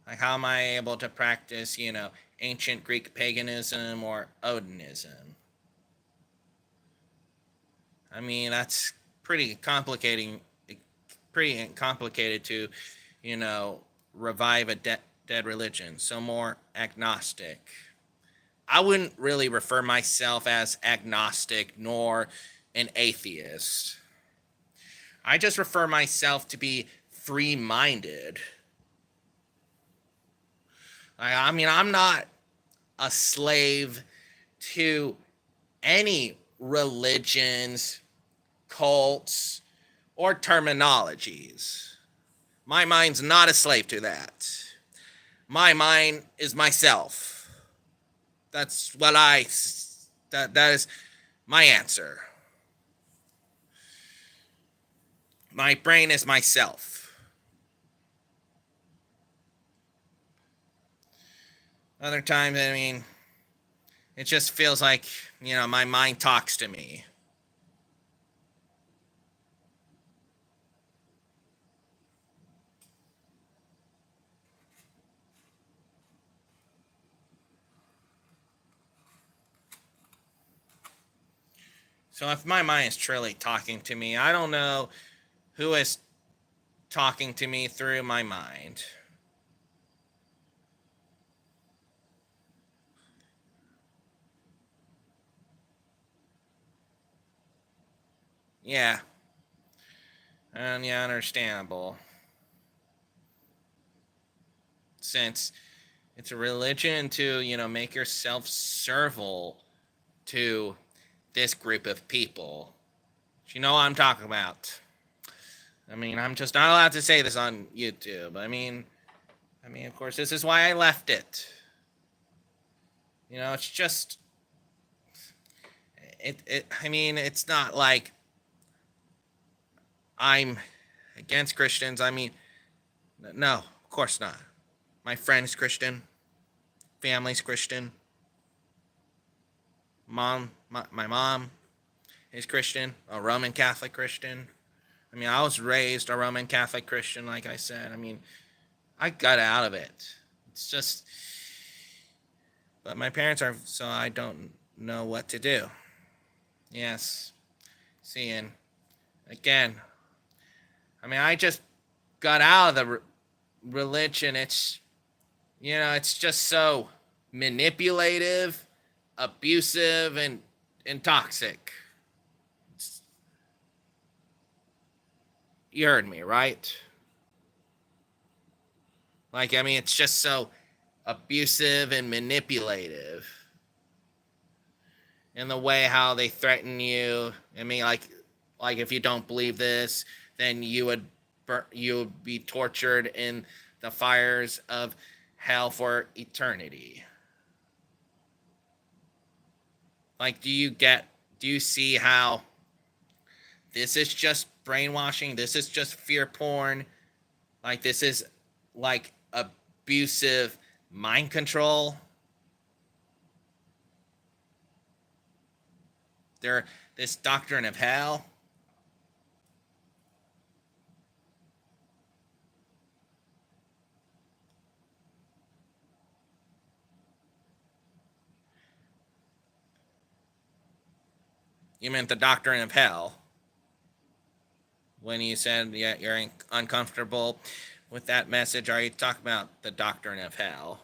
like, how am I able to practice, ancient Greek paganism or Odinism? I mean, that's pretty complicated to, you know, revive a dead religion. So more agnostic. I wouldn't really refer myself as agnostic nor an atheist. I just refer myself to be free minded. I mean, I'm not a slave to any religions, cults, or terminologies. My mind's not a slave to that. My mind is myself. That's what that is my answer. My brain is myself. Other times, I mean, it just feels like, my mind talks to me. So if my mind is truly talking to me, I don't know who is talking to me through my mind. Yeah, and yeah, understandable. Since it's a religion to, make yourself servile to this group of people. You know what I'm talking about. I mean, I'm just not allowed to say this on YouTube. I mean, of course, this is why I left it. It's just it. I mean, it's not like I'm against Christians. I mean, no, of course not. My friend's Christian, family's Christian. My mom is Christian, a Roman Catholic Christian. I mean, I was raised a Roman Catholic Christian, like I said. I mean, I got out of it. It's just, but my parents are, so I don't know what to do. Yes. See, and again, I mean, I just got out of the religion. It's just so manipulative, abusive, and toxic. You heard me, right? Like, I mean, it's just so abusive and manipulative in the way how they threaten you. I mean, like if you don't believe this, then you would be tortured in the fires of hell for eternity. Like, do you see how this is just brainwashing? This is just fear porn. Like, this is like abusive mind control. There, this doctrine of hell. You meant the doctrine of hell when you said, yeah, you're uncomfortable with that message. Are you talking about the doctrine of hell?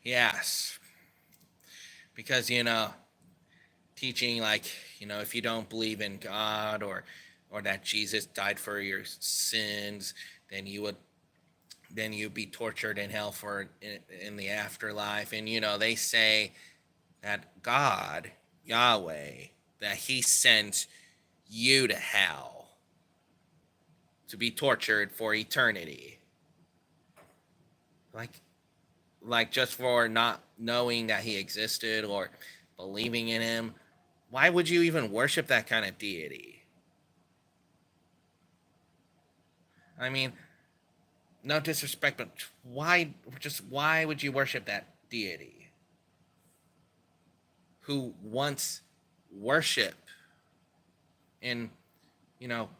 Yes, because teaching like if you don't believe in God or that Jesus died for your sins, then you'd be tortured in hell for in the afterlife. And they say that God, Yahweh, that He sent you to hell to be tortured for eternity. Like just for not knowing that He existed or believing in Him. Why would you even worship that kind of deity? I mean, no disrespect, but why would you worship that deity who once worship in you know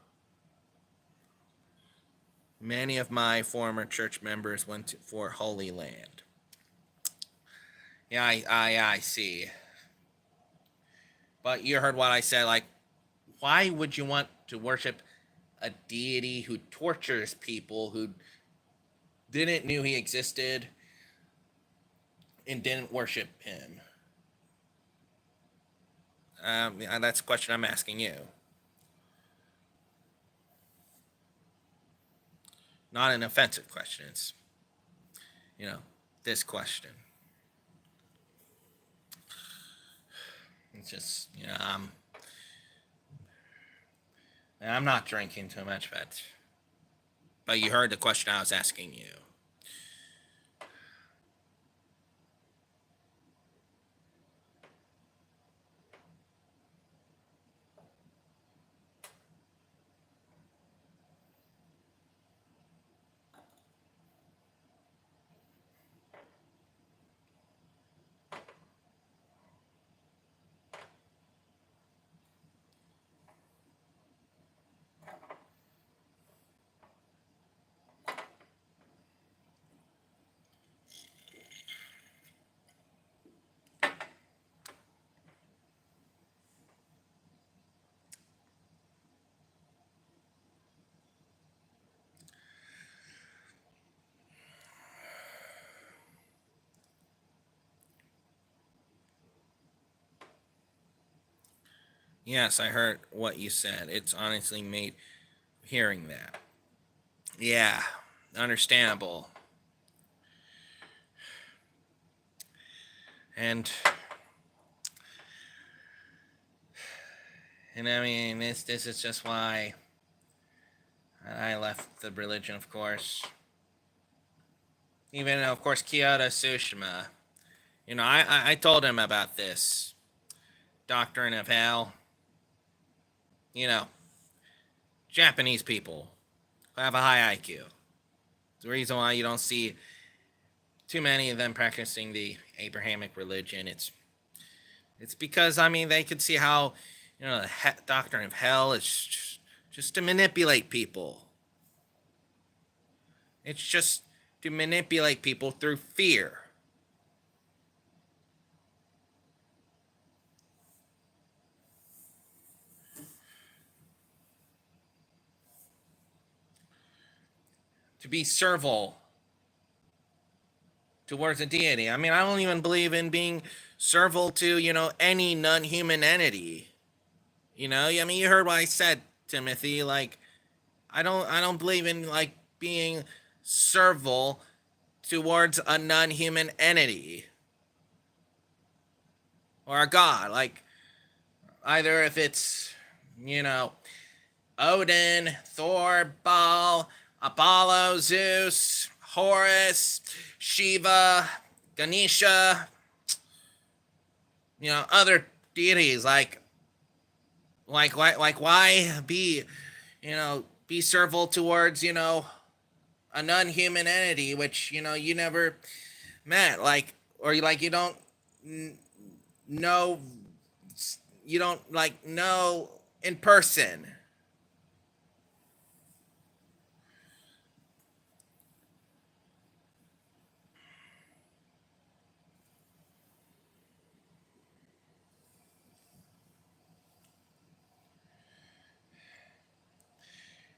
many of my former church members went for Holy Land. Yeah, I see. But you heard what I said. Like, why would you want to worship a deity who tortures people who didn't knew he existed and didn't worship him? Yeah, that's a question I'm asking you. Not an offensive question. It's you know this question. It's just I'm not drinking too much, but you heard the question I was asking you. Yes, I heard what you said. It's honestly made hearing that. Yeah, understandable. And I mean, this is just why I left the religion, of course. Even of course Kyoto Tsushima. I told him about this doctrine of hell. You know, Japanese people who have a high IQ. The reason why you don't see too many of them practicing the Abrahamic religion, it's because they could see how the doctrine of hell is just to manipulate people. It's just to manipulate people through fear. To be servile towards a deity. I don't even believe in being servile to, any non-human entity. You heard what I said, Timothy. Like, I don't believe in like being servile towards a non-human entity or a god. Like, either if it's, you know, Odin, Thor, Baal, Apollo, Zeus, Horus, Shiva, Ganesha, other deities. Why be servile towards a non-human entity which you never met, or you don't know, you don't know in person.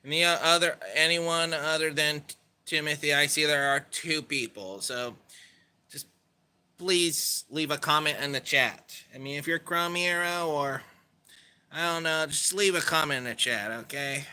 And the other anyone other than Timothy, I see there are two people. So just please leave a comment in the chat. If you're Chrome Hero or I don't know, just leave a comment in the chat, okay?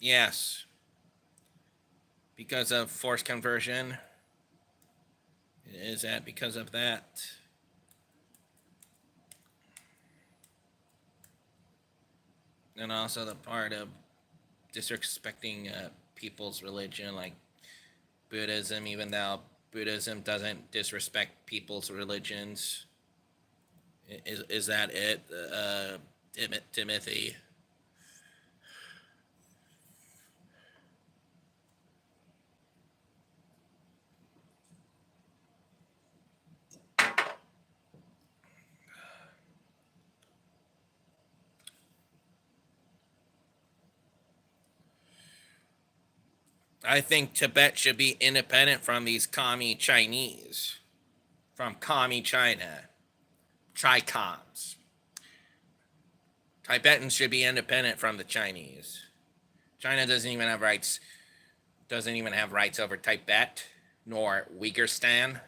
Yes. Because of forced conversion. Is that because of that? And also the part of disrespecting people's religion, like Buddhism, even though Buddhism doesn't disrespect people's religions. Is that it, Timothy? I think Tibet should be independent from these commie Chinese, from commie China, Chi-coms. Tibetans should be independent from the Chinese. China doesn't even have rights. Doesn't even have rights over Tibet nor Uyghur.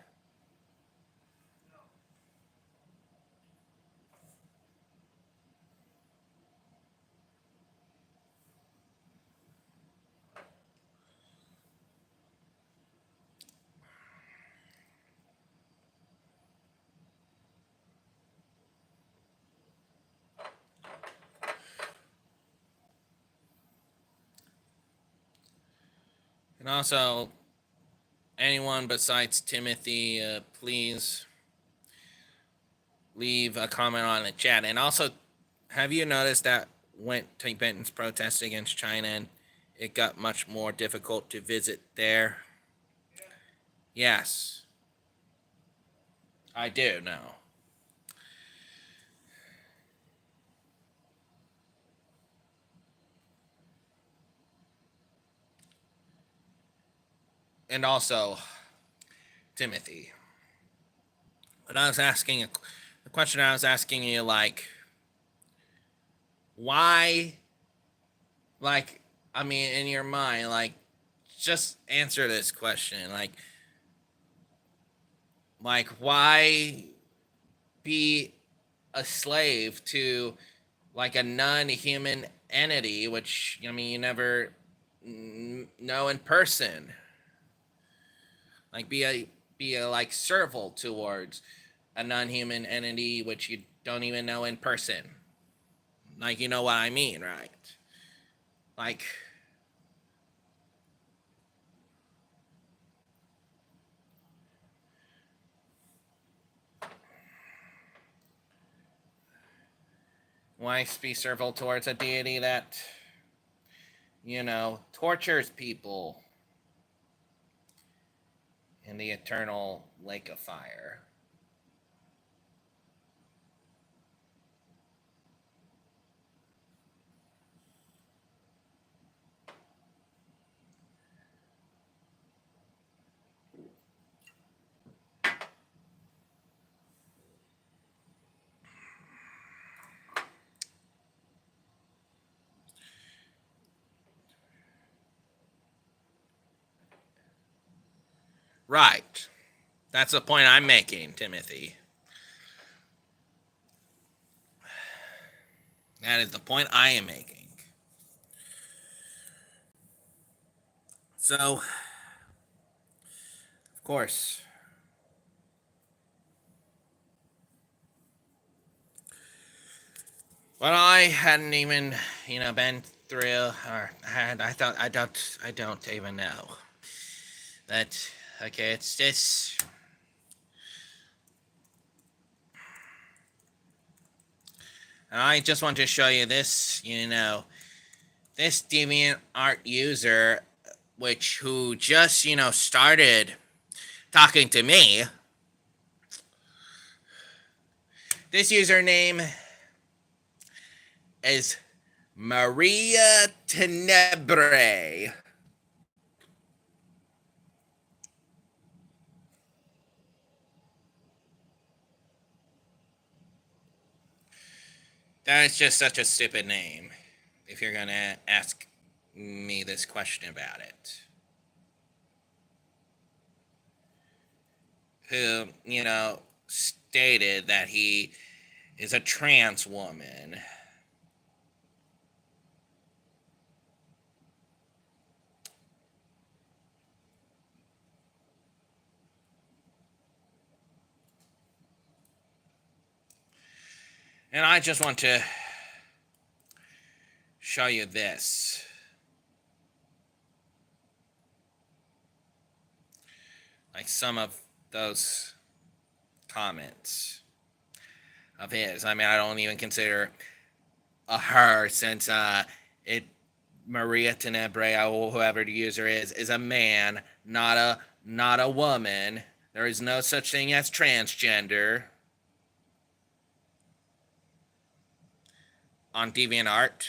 And also, anyone besides Timothy, please leave a comment on the chat. And also, have you noticed that when Tibetans protested against China, and it got much more difficult to visit there? Yes, I do know. And also, Timothy, but I was asking the question I was asking you, like, why, in your mind, just answer this question, why be a slave to a non-human entity which you never know in person, be a servile towards a non-human entity which you don't even know in person. Like, you know what I mean, right? Like, why be servile towards a deity that, tortures people in the eternal lake of fire? Right. That's the point I'm making, Timothy. That is the point I am making. So, of course, well, I hadn't even, been through, or had, I don't even know. That, okay, it's just, I just want to show you this, this deviant art user, who just, started talking to me. This username is Maria Tenebrae. That's just such a stupid name, if you're gonna ask me this question about it. Who, stated that he is a trans woman. And I just want to show you this. Like some of those comments of his. I mean, I don't even consider a her, since it Maria Tenebrae, or whoever the user is a man, not a woman. There is no such thing as transgender on DeviantArt.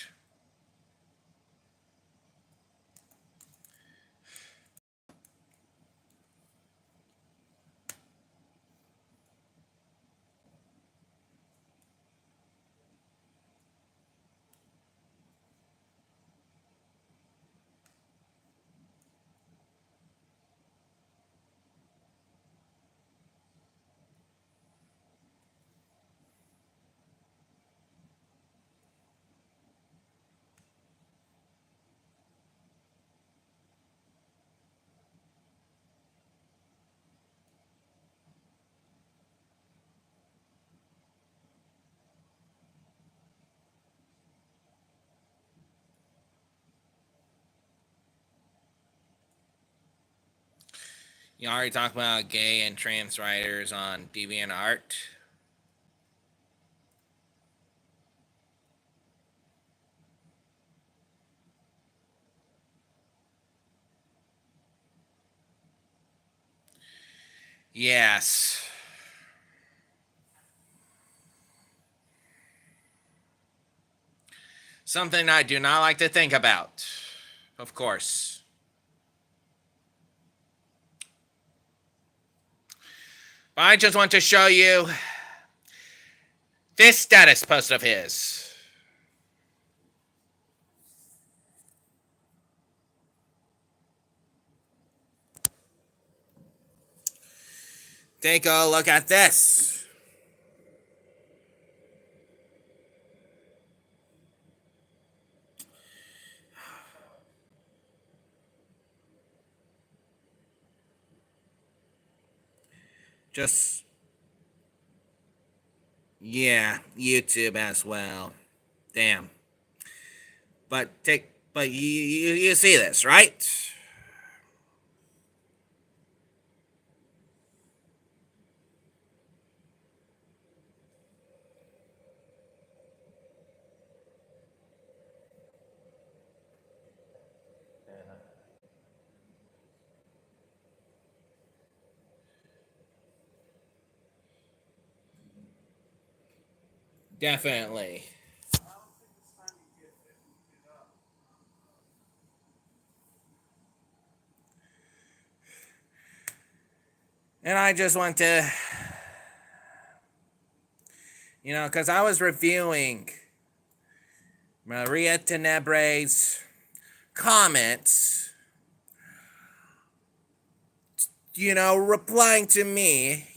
You already talked about gay and trans writers on DeviantArt. Yes. Something I do not like to think about. Of course. But I just want to show you this status post of his. Take a look at this. Just, yeah, YouTube as well. Damn. But you see this, right? Definitely. And I just want to, because I was reviewing Maria Tenebre's comments, replying to me,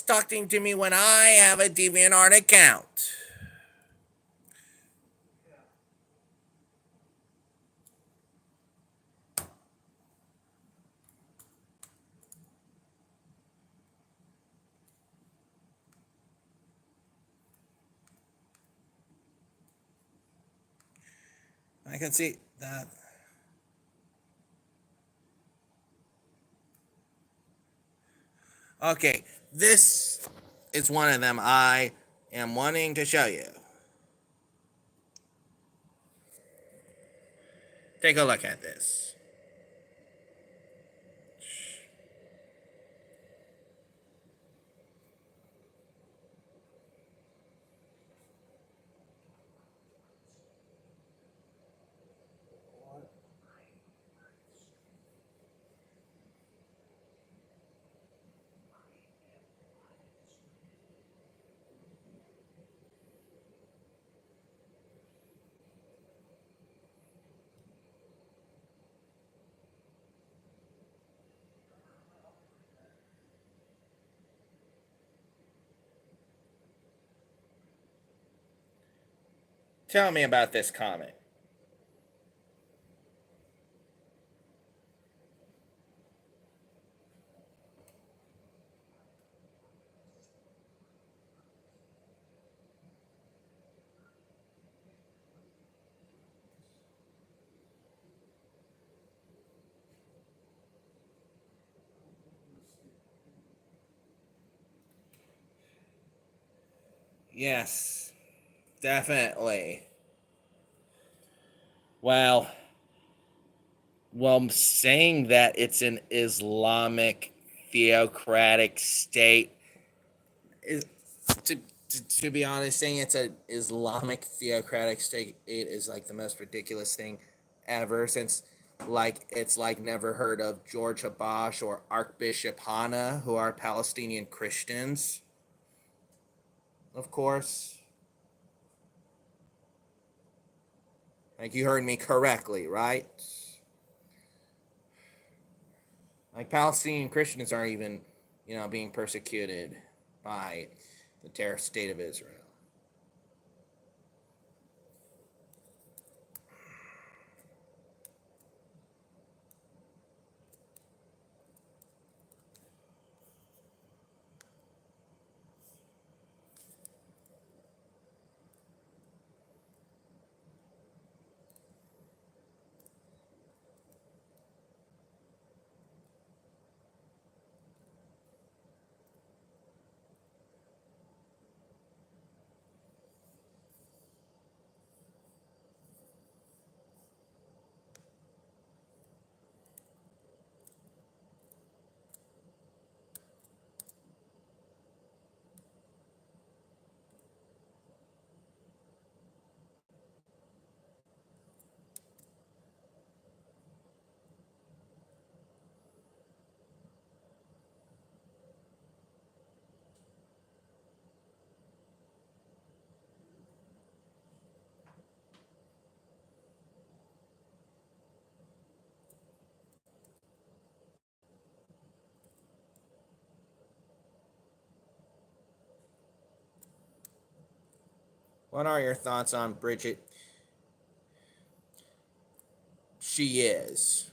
talking to me when I have a DeviantArt account. I can see that. Okay, this is one of them I am wanting to show you. Take a look at this. Tell me about this comment. Yes, definitely. Well, saying that it's an Islamic theocratic state is, to be honest, saying it's an Islamic theocratic state is like the most ridiculous thing ever. Since it's like never heard of George Habash or Archbishop Hanna, who are Palestinian Christians, of course. Like, you heard me correctly, right? Like, Palestinian Christians aren't even, being persecuted by the terror state of Israel. What are your thoughts on Bridget? She is.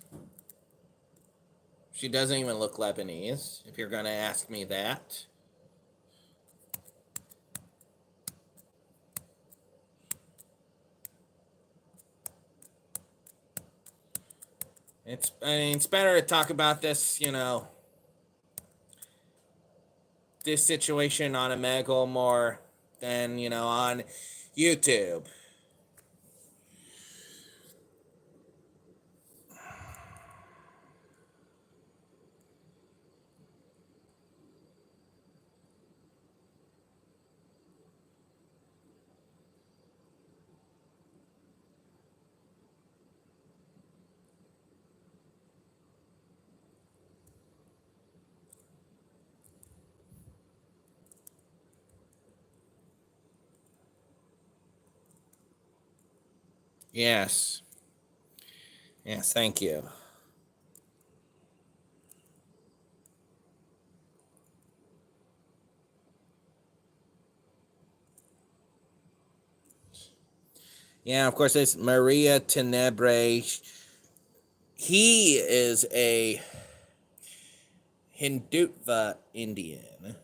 She doesn't even look Lebanese, if you're going to ask me that. it's better to talk about this, this situation on Omegle more than, on YouTube. Yes. Yes, thank you. Yeah, of course, it's Maria Tenebre. He is a Hindutva Indian.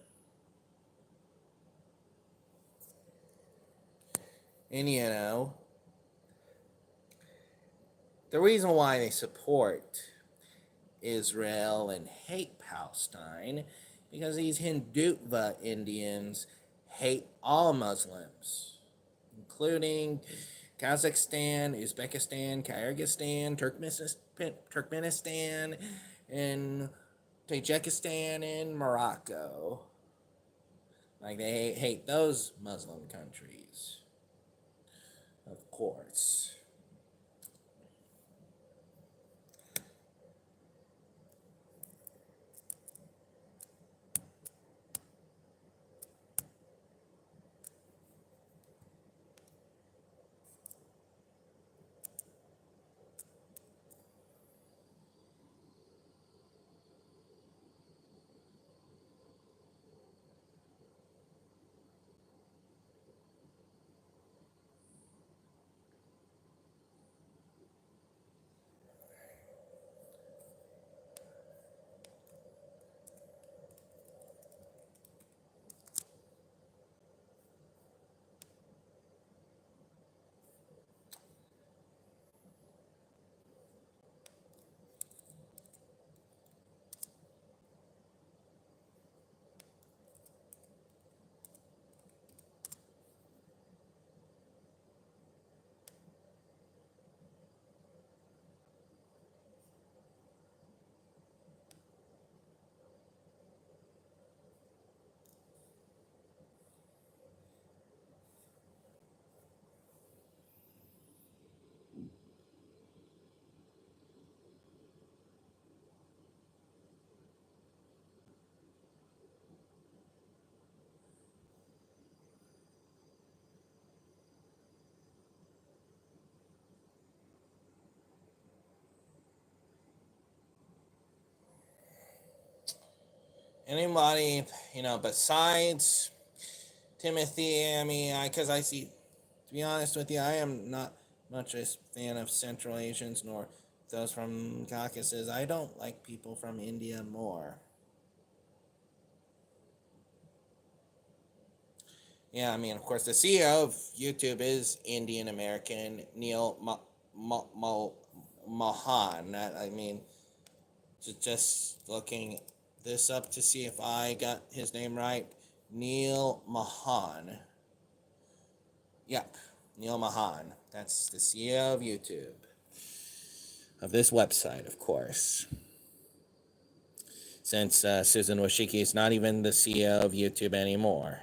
And, the reason why they support Israel and hate Palestine because these Hindutva Indians hate all Muslims, including Kazakhstan, Uzbekistan, Kyrgyzstan, Turkmenistan, and Tajikistan, and Morocco. Like, they hate those Muslim countries, of course. Anybody, besides Timothy, I mean, because I see, to be honest with you, I am not much a fan of Central Asians nor those from Caucasus. I don't like people from India more. Yeah, I mean, of course, the CEO of YouTube is Indian American Neil Mahan. I mean, just looking this up to see if I got his name right. Neil Mahan. Yep, Neil Mahan. That's the CEO of YouTube. Of this website, of course. Since Susan Washiki is not even the CEO of YouTube anymore.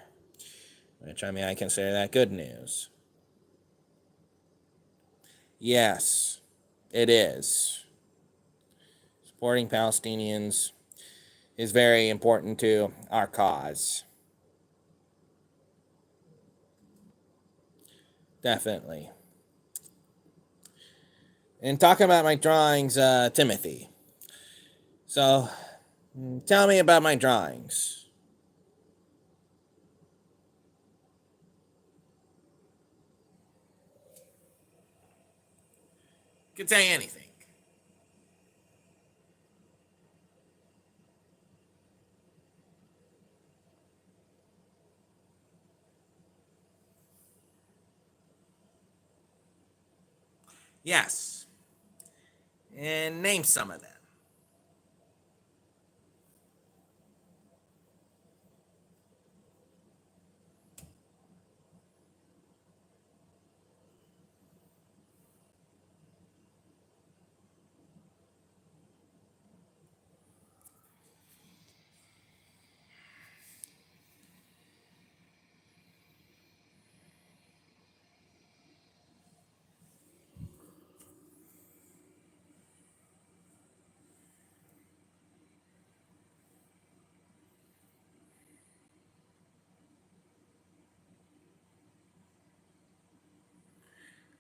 Which, I mean, I consider that good news. Yes, it is. Supporting Palestinians is very important to our cause. Definitely. And talking about my drawings, Timothy. So, tell me about my drawings. You could say anything. Yes. And name some of them.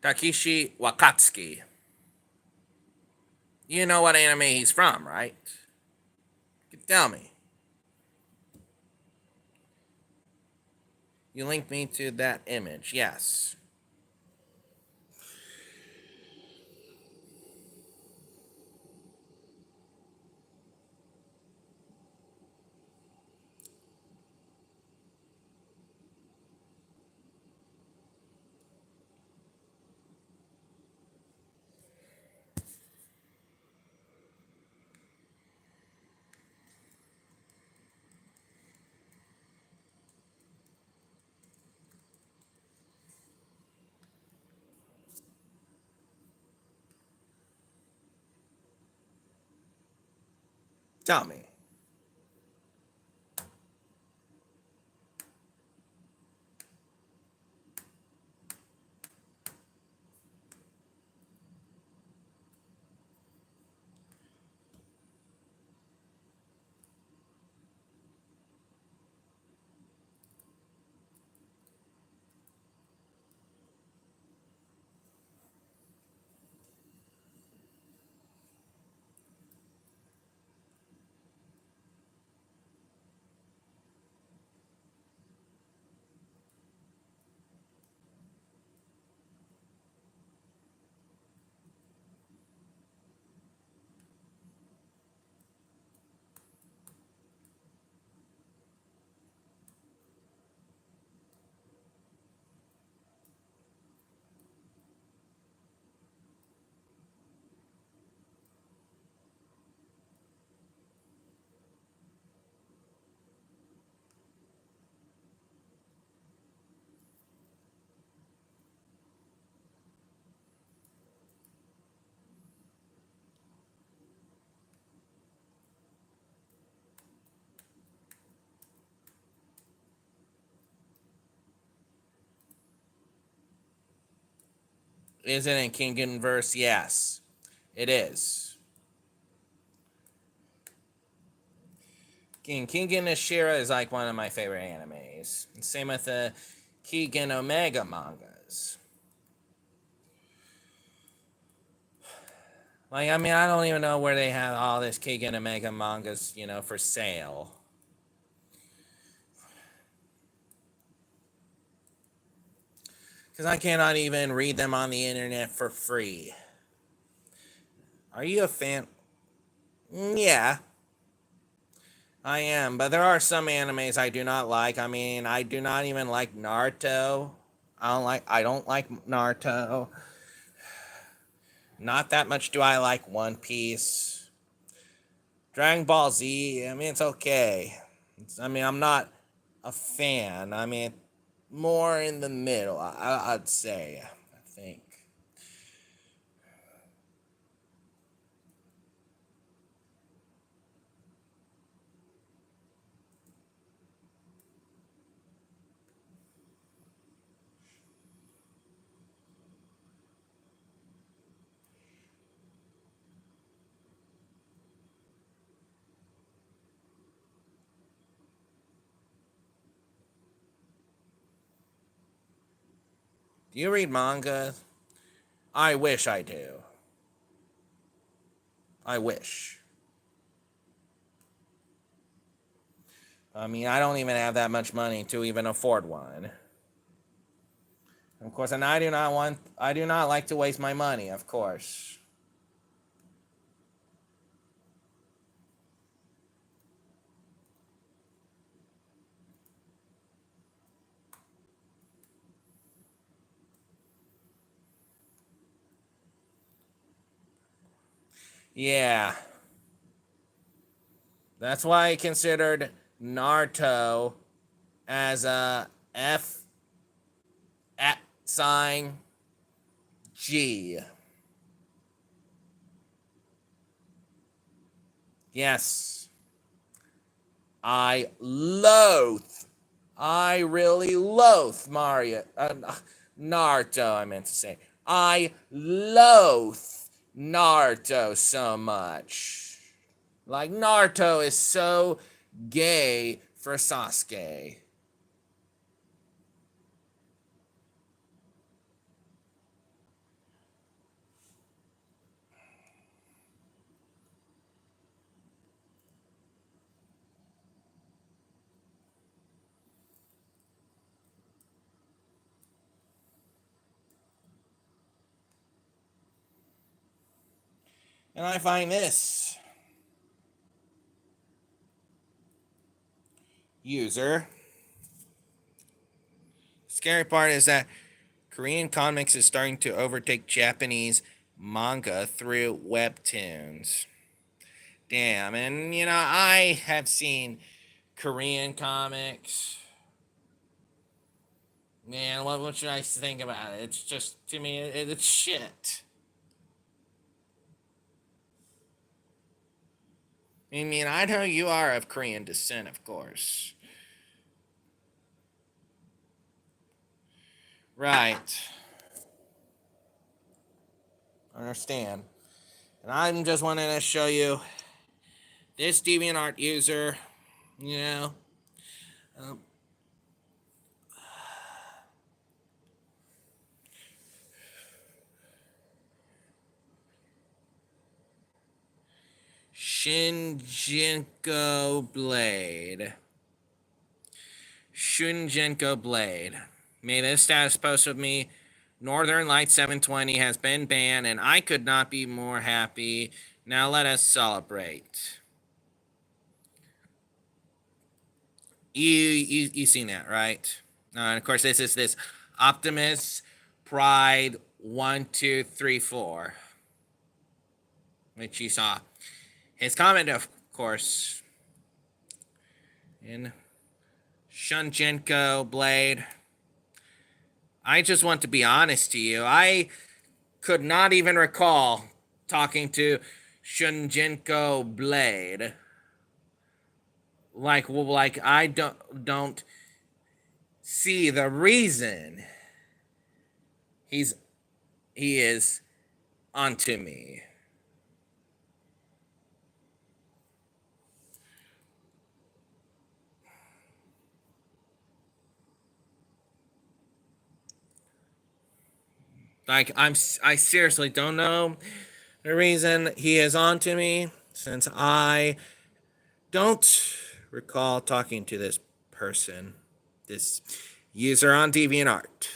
Takeshi Wakatsuki. You know what anime he's from, right? Tell me. You linked me to that image, yes. Tell me. Is it in Kingen verse? Yes, it is. Kingen Ashira is like one of my favorite animes. Same with the Keegan Omega mangas. Like, I mean, I don't even know where they have all this Keegan Omega mangas, for sale. Because I cannot even read them on the internet for free. Are you a fan? Yeah, I am. But there are some animes I do not like. I mean, I do not even like Naruto. I don't like Naruto. Not that much do I like One Piece. Dragon Ball Z, I mean, it's okay. I'm not a fan. I mean, more in the middle, I'd say. I think. Do you read manga? I wish I do. I wish. I mean, I don't even have that much money to even afford one. Of course, and I do not like to waste my money, of course. Yeah. That's why I considered Naruto as a F at sign G. Yes. I loathe. I really loathe Mario. Naruto, I meant to say. I loathe Naruto so much. Like, Naruto is so gay for Sasuke. And I find this user. Scary part is that Korean comics is starting to overtake Japanese manga through webtoons. Damn, and I have seen Korean comics. Man, what should I think about it? It's just, to me, it's shit. I mean, I know you are of Korean descent, of course. Right. I understand. And I'm just wanting to show you this DeviantArt user, you know, um, Shinjinko Blade. Shunjenko Blade. Made this status post with me. Northern Light 720 has been banned, and I could not be more happy. Now let us celebrate. You seen that, right? And of course, this is this Optimus Pride 1234, which you saw. His comment, of course, in Shunjenko Blade. I just want to be honest to you. I could not even recall talking to Shunjenko Blade. Like I don't see the reason he's he is onto me. Like I seriously don't know the reason he is onto me, since I don't recall talking to this person, this user on DeviantArt.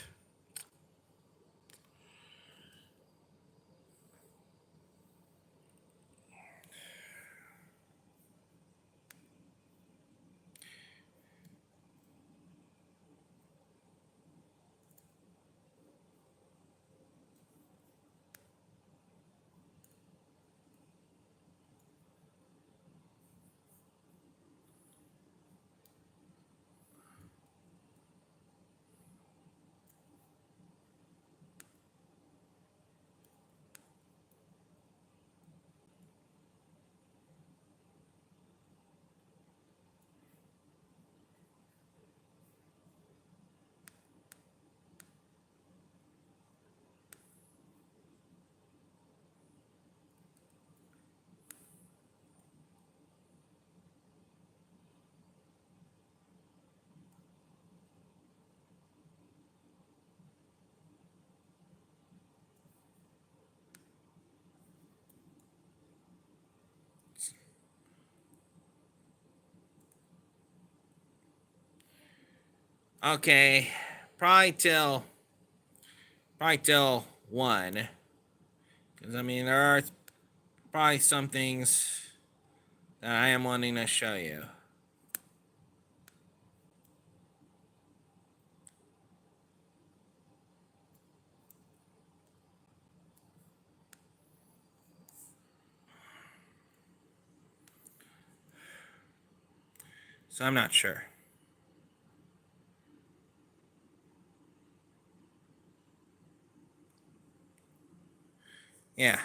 Okay, probably till probably till one, because I mean there are probably some things that I am wanting to show you. So I'm not sure. Yeah.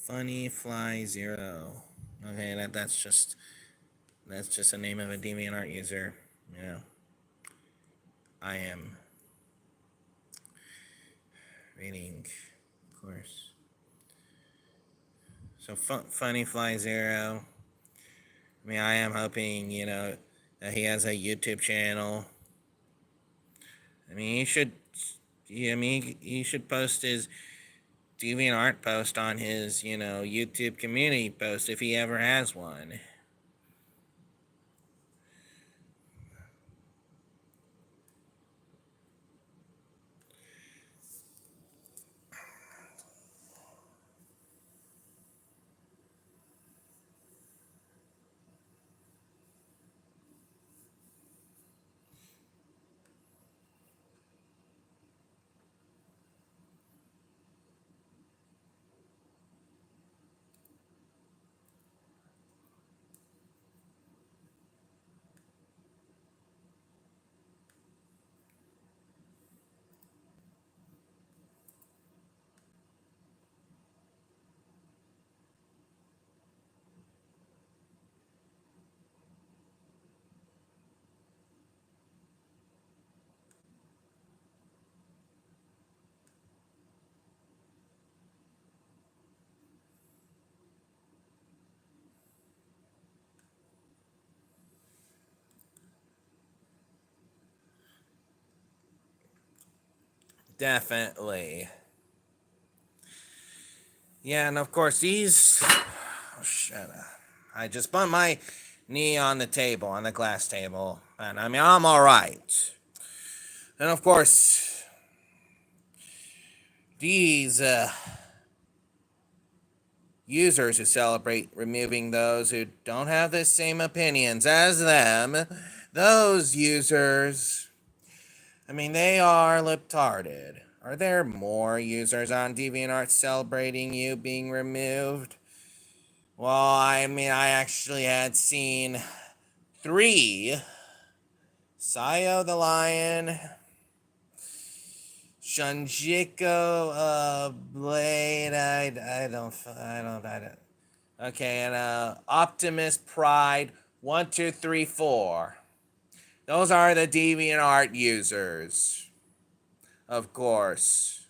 Funny Fly Zero. Okay, that's just a name of a DeviantArt user. You know, I am reading, of course. So Funny Fly Zero. I mean, I am hoping that he has a YouTube channel. I mean, he should. I mean, he should post his DeviantArt post on his YouTube community post if he ever has one. Definitely. Yeah, and of course these. Oh, shut up. I just bumped my knee on the table, on the glass table, and I mean I'm all right. And of course these users who celebrate removing those who don't have the same opinions as them, those users, I mean, they are lip-tarded. Are there more users on DeviantArt celebrating you being removed? Well, I mean, I actually had seen 3. Sayo the Lion, Shunjiko, Blade, I don't. Okay, and Optimus Pride, 1, 2, 3, 4. Those are the DeviantArt users, of course.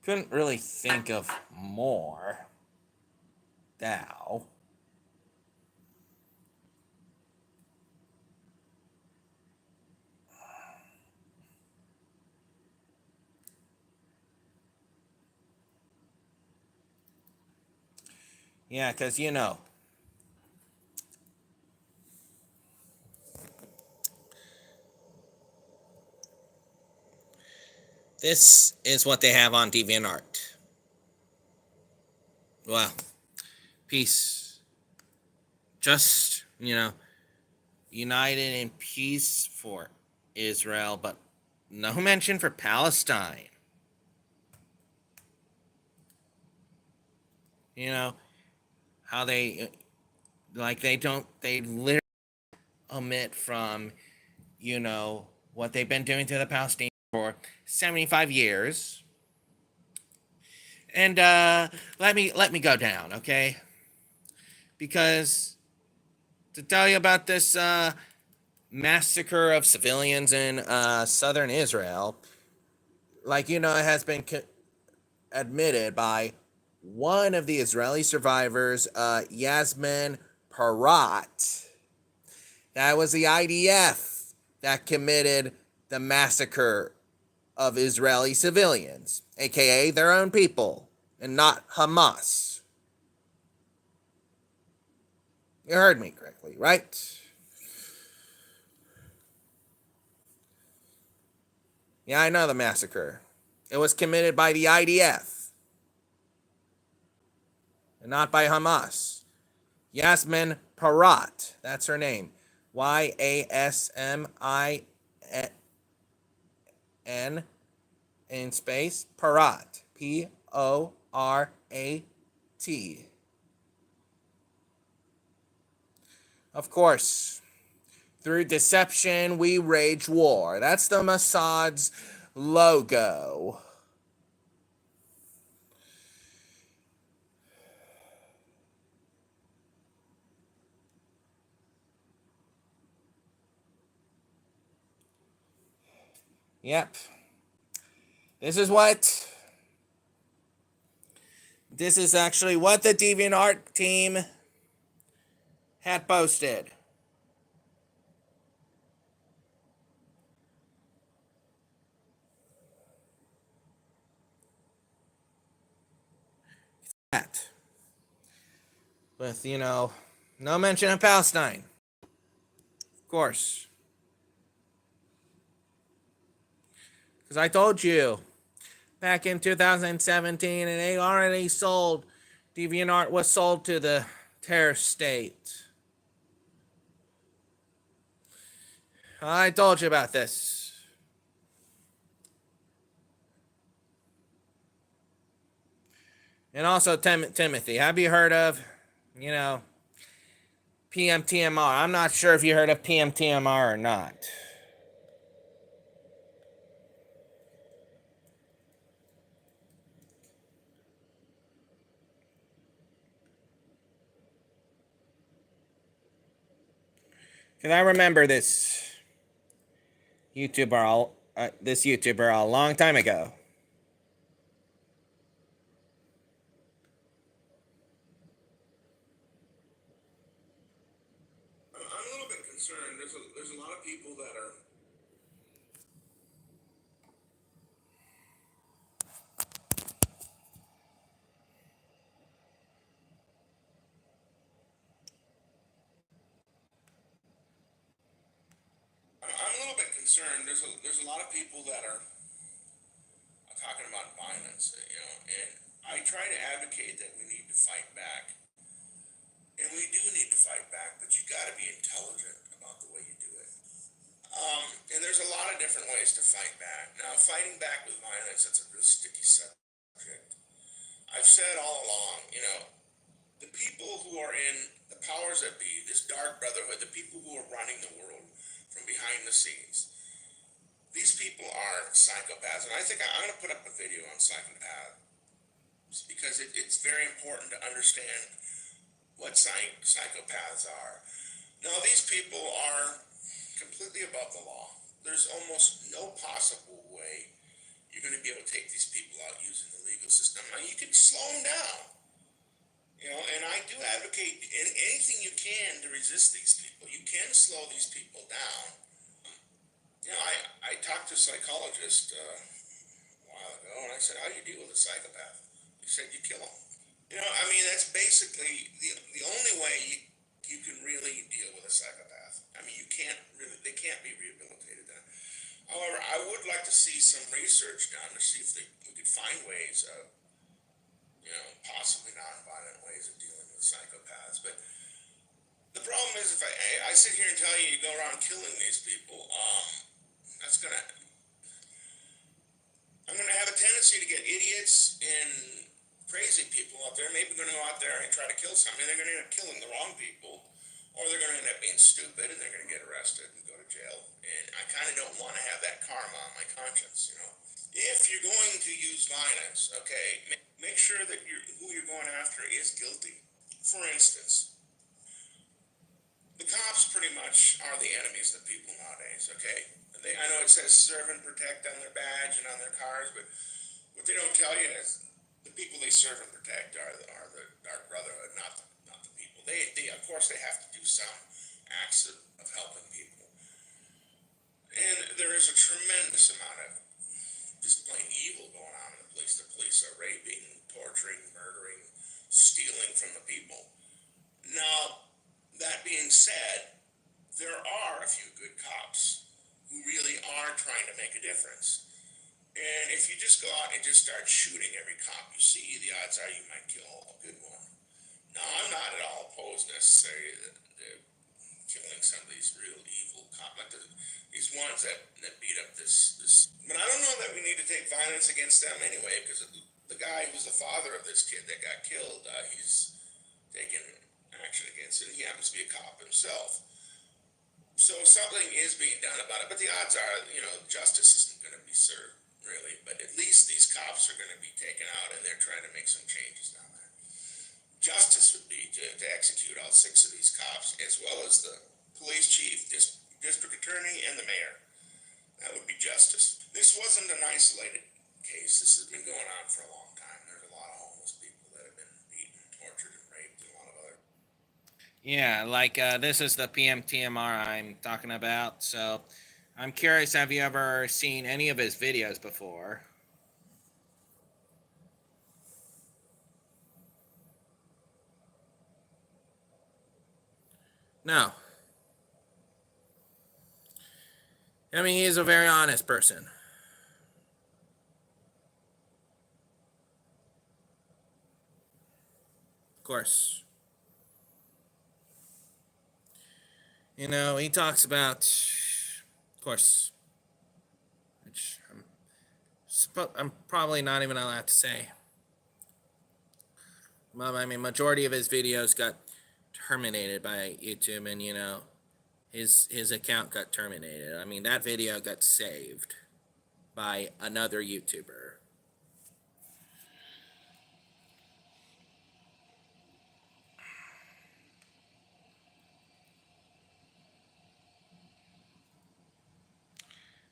Couldn't really think of more. Now. Yeah, because this is what they have on DeviantArt. Well, peace. Just, united in peace for Israel, but no mention for Palestine. You know, how they literally omit from, what they've been doing to the Palestinians for 75 years. And let me go down, okay? Because to tell you about this massacre of civilians in southern Israel, it has been admitted by one of the Israeli survivors, Yasmin Parat. That was the IDF that committed the massacre of Israeli civilians, aka their own people, and not Hamas. You heard me correctly, right? Yeah, I know the massacre. It was committed by the IDF and not by Hamas. Yasmin Parat. That's her name. Yasmin in space Parat. Porat. Of course, through deception we wage war. That's the Mossad's logo. Yep. This is what. This is actually what the DeviantArt team had posted. That. With, no mention of Palestine. Of course. Because I told you back in 2017, and they already sold, DeviantArt was sold to the terrorist state. I told you about this. And also, Timothy, have you heard of, PMTMR? I'm not sure if you heard of PMTMR or not. Because I remember this YouTuber a long time ago. I'm a little bit concerned. There's a lot of people that are. I'm a little bit concerned. There's a lot of people that are talking about violence, and I try to advocate that we need to fight back, and we do need to fight back, but you got to be intelligent about the way you do it. And there's a lot of different ways to fight back. Now, fighting back with violence, that's a real sticky subject. I've said all along, the people who are in the powers that be, this dark brotherhood, the people who are running the world from behind the scenes, these people are psychopaths. And I think I'm going to put up a video on psychopaths because it's very important to understand what psychopaths are. Now, these people are completely above the law. There's almost no possible way you're going to be able to take these people out using the legal system. Now, you can slow them down, and I do advocate anything you can to resist these people. You can slow these people down. I talked to a psychologist a while ago, and I said, how do you deal with a psychopath? He said, you kill them. That's basically the only way you can really deal with a psychopath. They can't be rehabilitated then. However, I would like to see some research done to see if we could find ways of, possibly nonviolent ways of dealing with psychopaths. But the problem is, if I sit here and tell you go around killing these people, I'm gonna have a tendency to get idiots and crazy people out there. Maybe going to go out there and try to kill somebody. They're going to end up killing the wrong people, or they're going to end up being stupid and they're going to get arrested and go to jail. And I kind of don't want to have that karma on my conscience. If you're going to use violence, okay, make sure that who you're going after is guilty. For instance, the cops pretty much are the enemies of the people nowadays, okay? I know it says serve and protect on their badge and on their cars, but what they don't tell you is the people they serve and protect are the Dark Brotherhood, not the people. They of course they have to do some acts of helping people, and there is a tremendous amount of just plain evil going on in the police. The police are raping, torturing, murdering, stealing from the people. Now, that being said, there are a few good cops who really are trying to make a difference. And if you just go out and just start shooting every cop you see, the odds are you might kill a good one. No, I'm not at all opposed necessarily to killing some of these real evil cops, like these ones that beat up this. But I don't know that we need to take violence against them anyway, because the guy who's the father of this kid that got killed, he's taken action against it. He happens to be a cop himself. So something is being done about it, but the odds are, justice isn't going to be served, really. But at least these cops are going to be taken out, and they're trying to make some changes down there. Justice would be to execute all six of these cops, as well as the police chief, district attorney, and the mayor. That would be justice. This wasn't an isolated case. This has been going on for a long time. There's a lot of homeless people that have been beaten, tortured, and raped, and a lot of other. Yeah, like this is the PMTMR I'm talking about. So I'm curious, have you ever seen any of his videos before? No. I mean, he's a very honest person. Of course. He talks about, of course, which I'm probably not even allowed to say. Well, I mean, majority of his videos got terminated by YouTube, and his account got terminated. I mean, that video got saved by another YouTuber.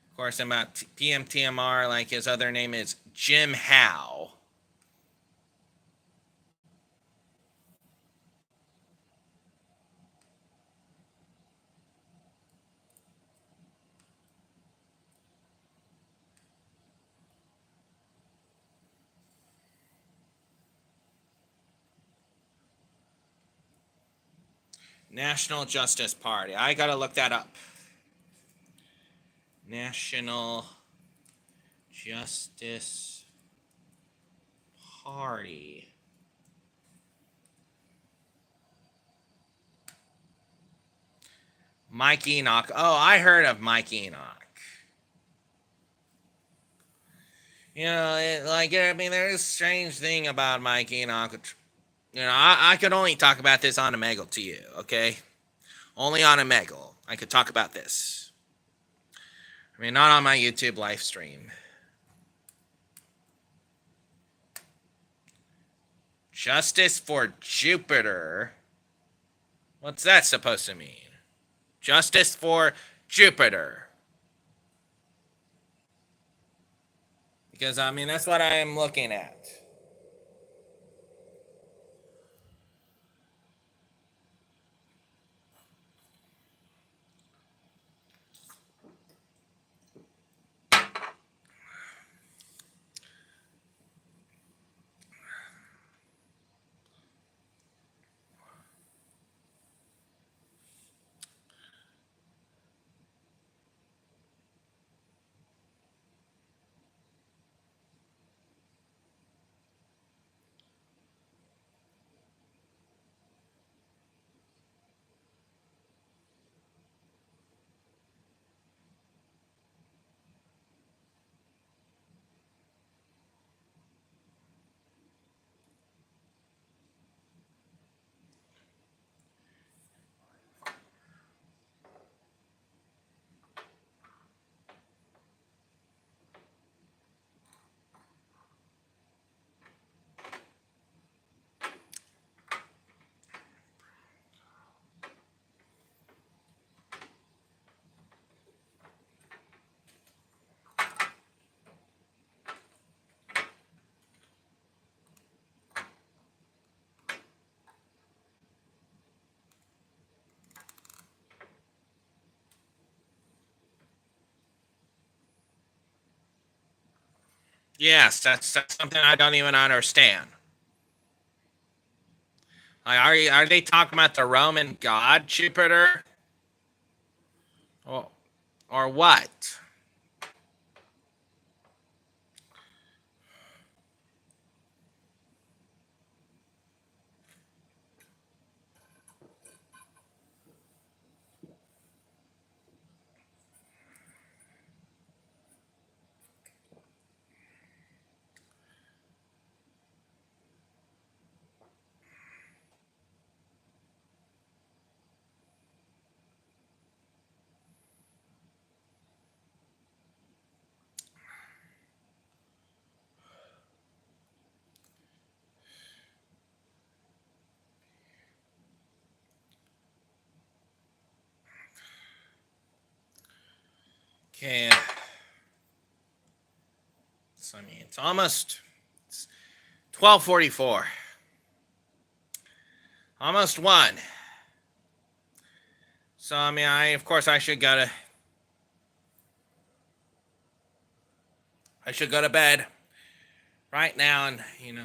Of course, I'm at PMTMR. Like his other name is Jim Howe. National Justice Party. I gotta look that up. National Justice Party. Mike Enoch. Oh, I heard of Mike Enoch. I mean, there's a strange thing about Mike Enoch. I could only talk about this on Omegle to you, okay? Only on Omegle. I could talk about this. I mean, not on my YouTube live stream. Justice for Jupiter. What's that supposed to mean? Justice for Jupiter. Because, I mean, that's what I am looking at. Yes, that's something I don't even understand. Like, are they talking about the Roman god Jupiter, or what? Okay. So, I mean, it's almost 12:44. Almost 1. So, I mean, of course, I should go to bed right now, and,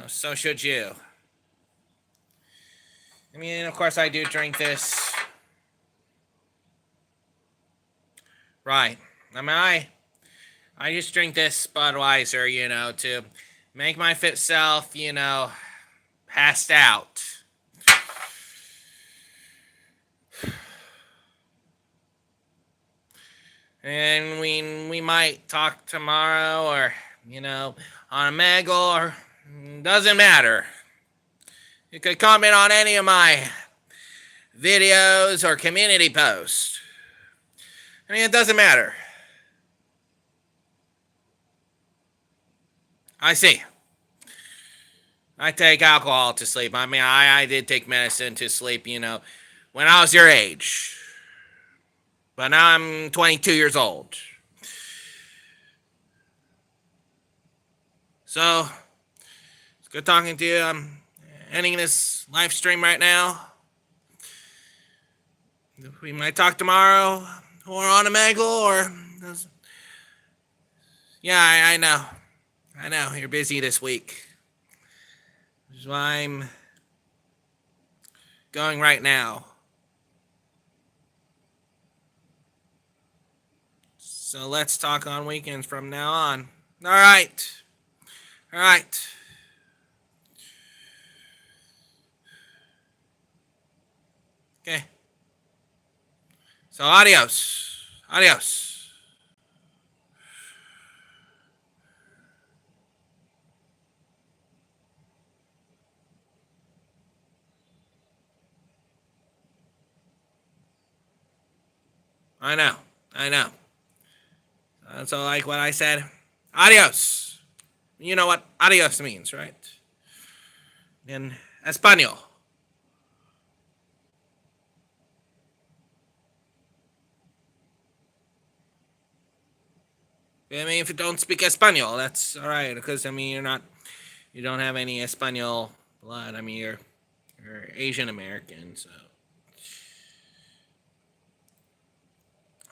so should you. I mean, of course, I do drink this. Right. I mean, I just drink this Budweiser, to make my fit self, passed out. And we might talk tomorrow, or, on a Meggle, or doesn't matter. You could comment on any of my videos or community posts. I mean, it doesn't matter. I see. I take alcohol to sleep. I mean, I did take medicine to sleep, when I was your age. But now I'm 22 years old. So, it's good talking to you. I'm ending this live stream right now. We might talk tomorrow, or on a Meggle, or... Yeah, I know. I know, you're busy this week. Which is why I'm going right now. So let's talk on weekends from now on. All right. All right. Okay. So adios. Adios. I know. I know. So like what I said. Adios. You know what adios means, right? In Espanol. I mean, if you don't speak Espanol, that's all right. Because I mean, you don't have any Espanol blood. I mean, you're Asian American, so.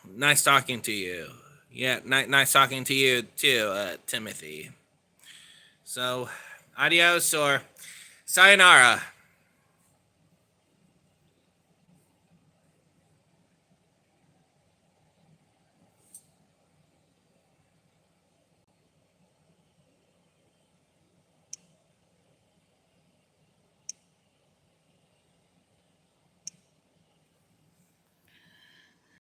Nice talking to you. Yeah, nice talking to you too, Timothy. So, adios or sayonara.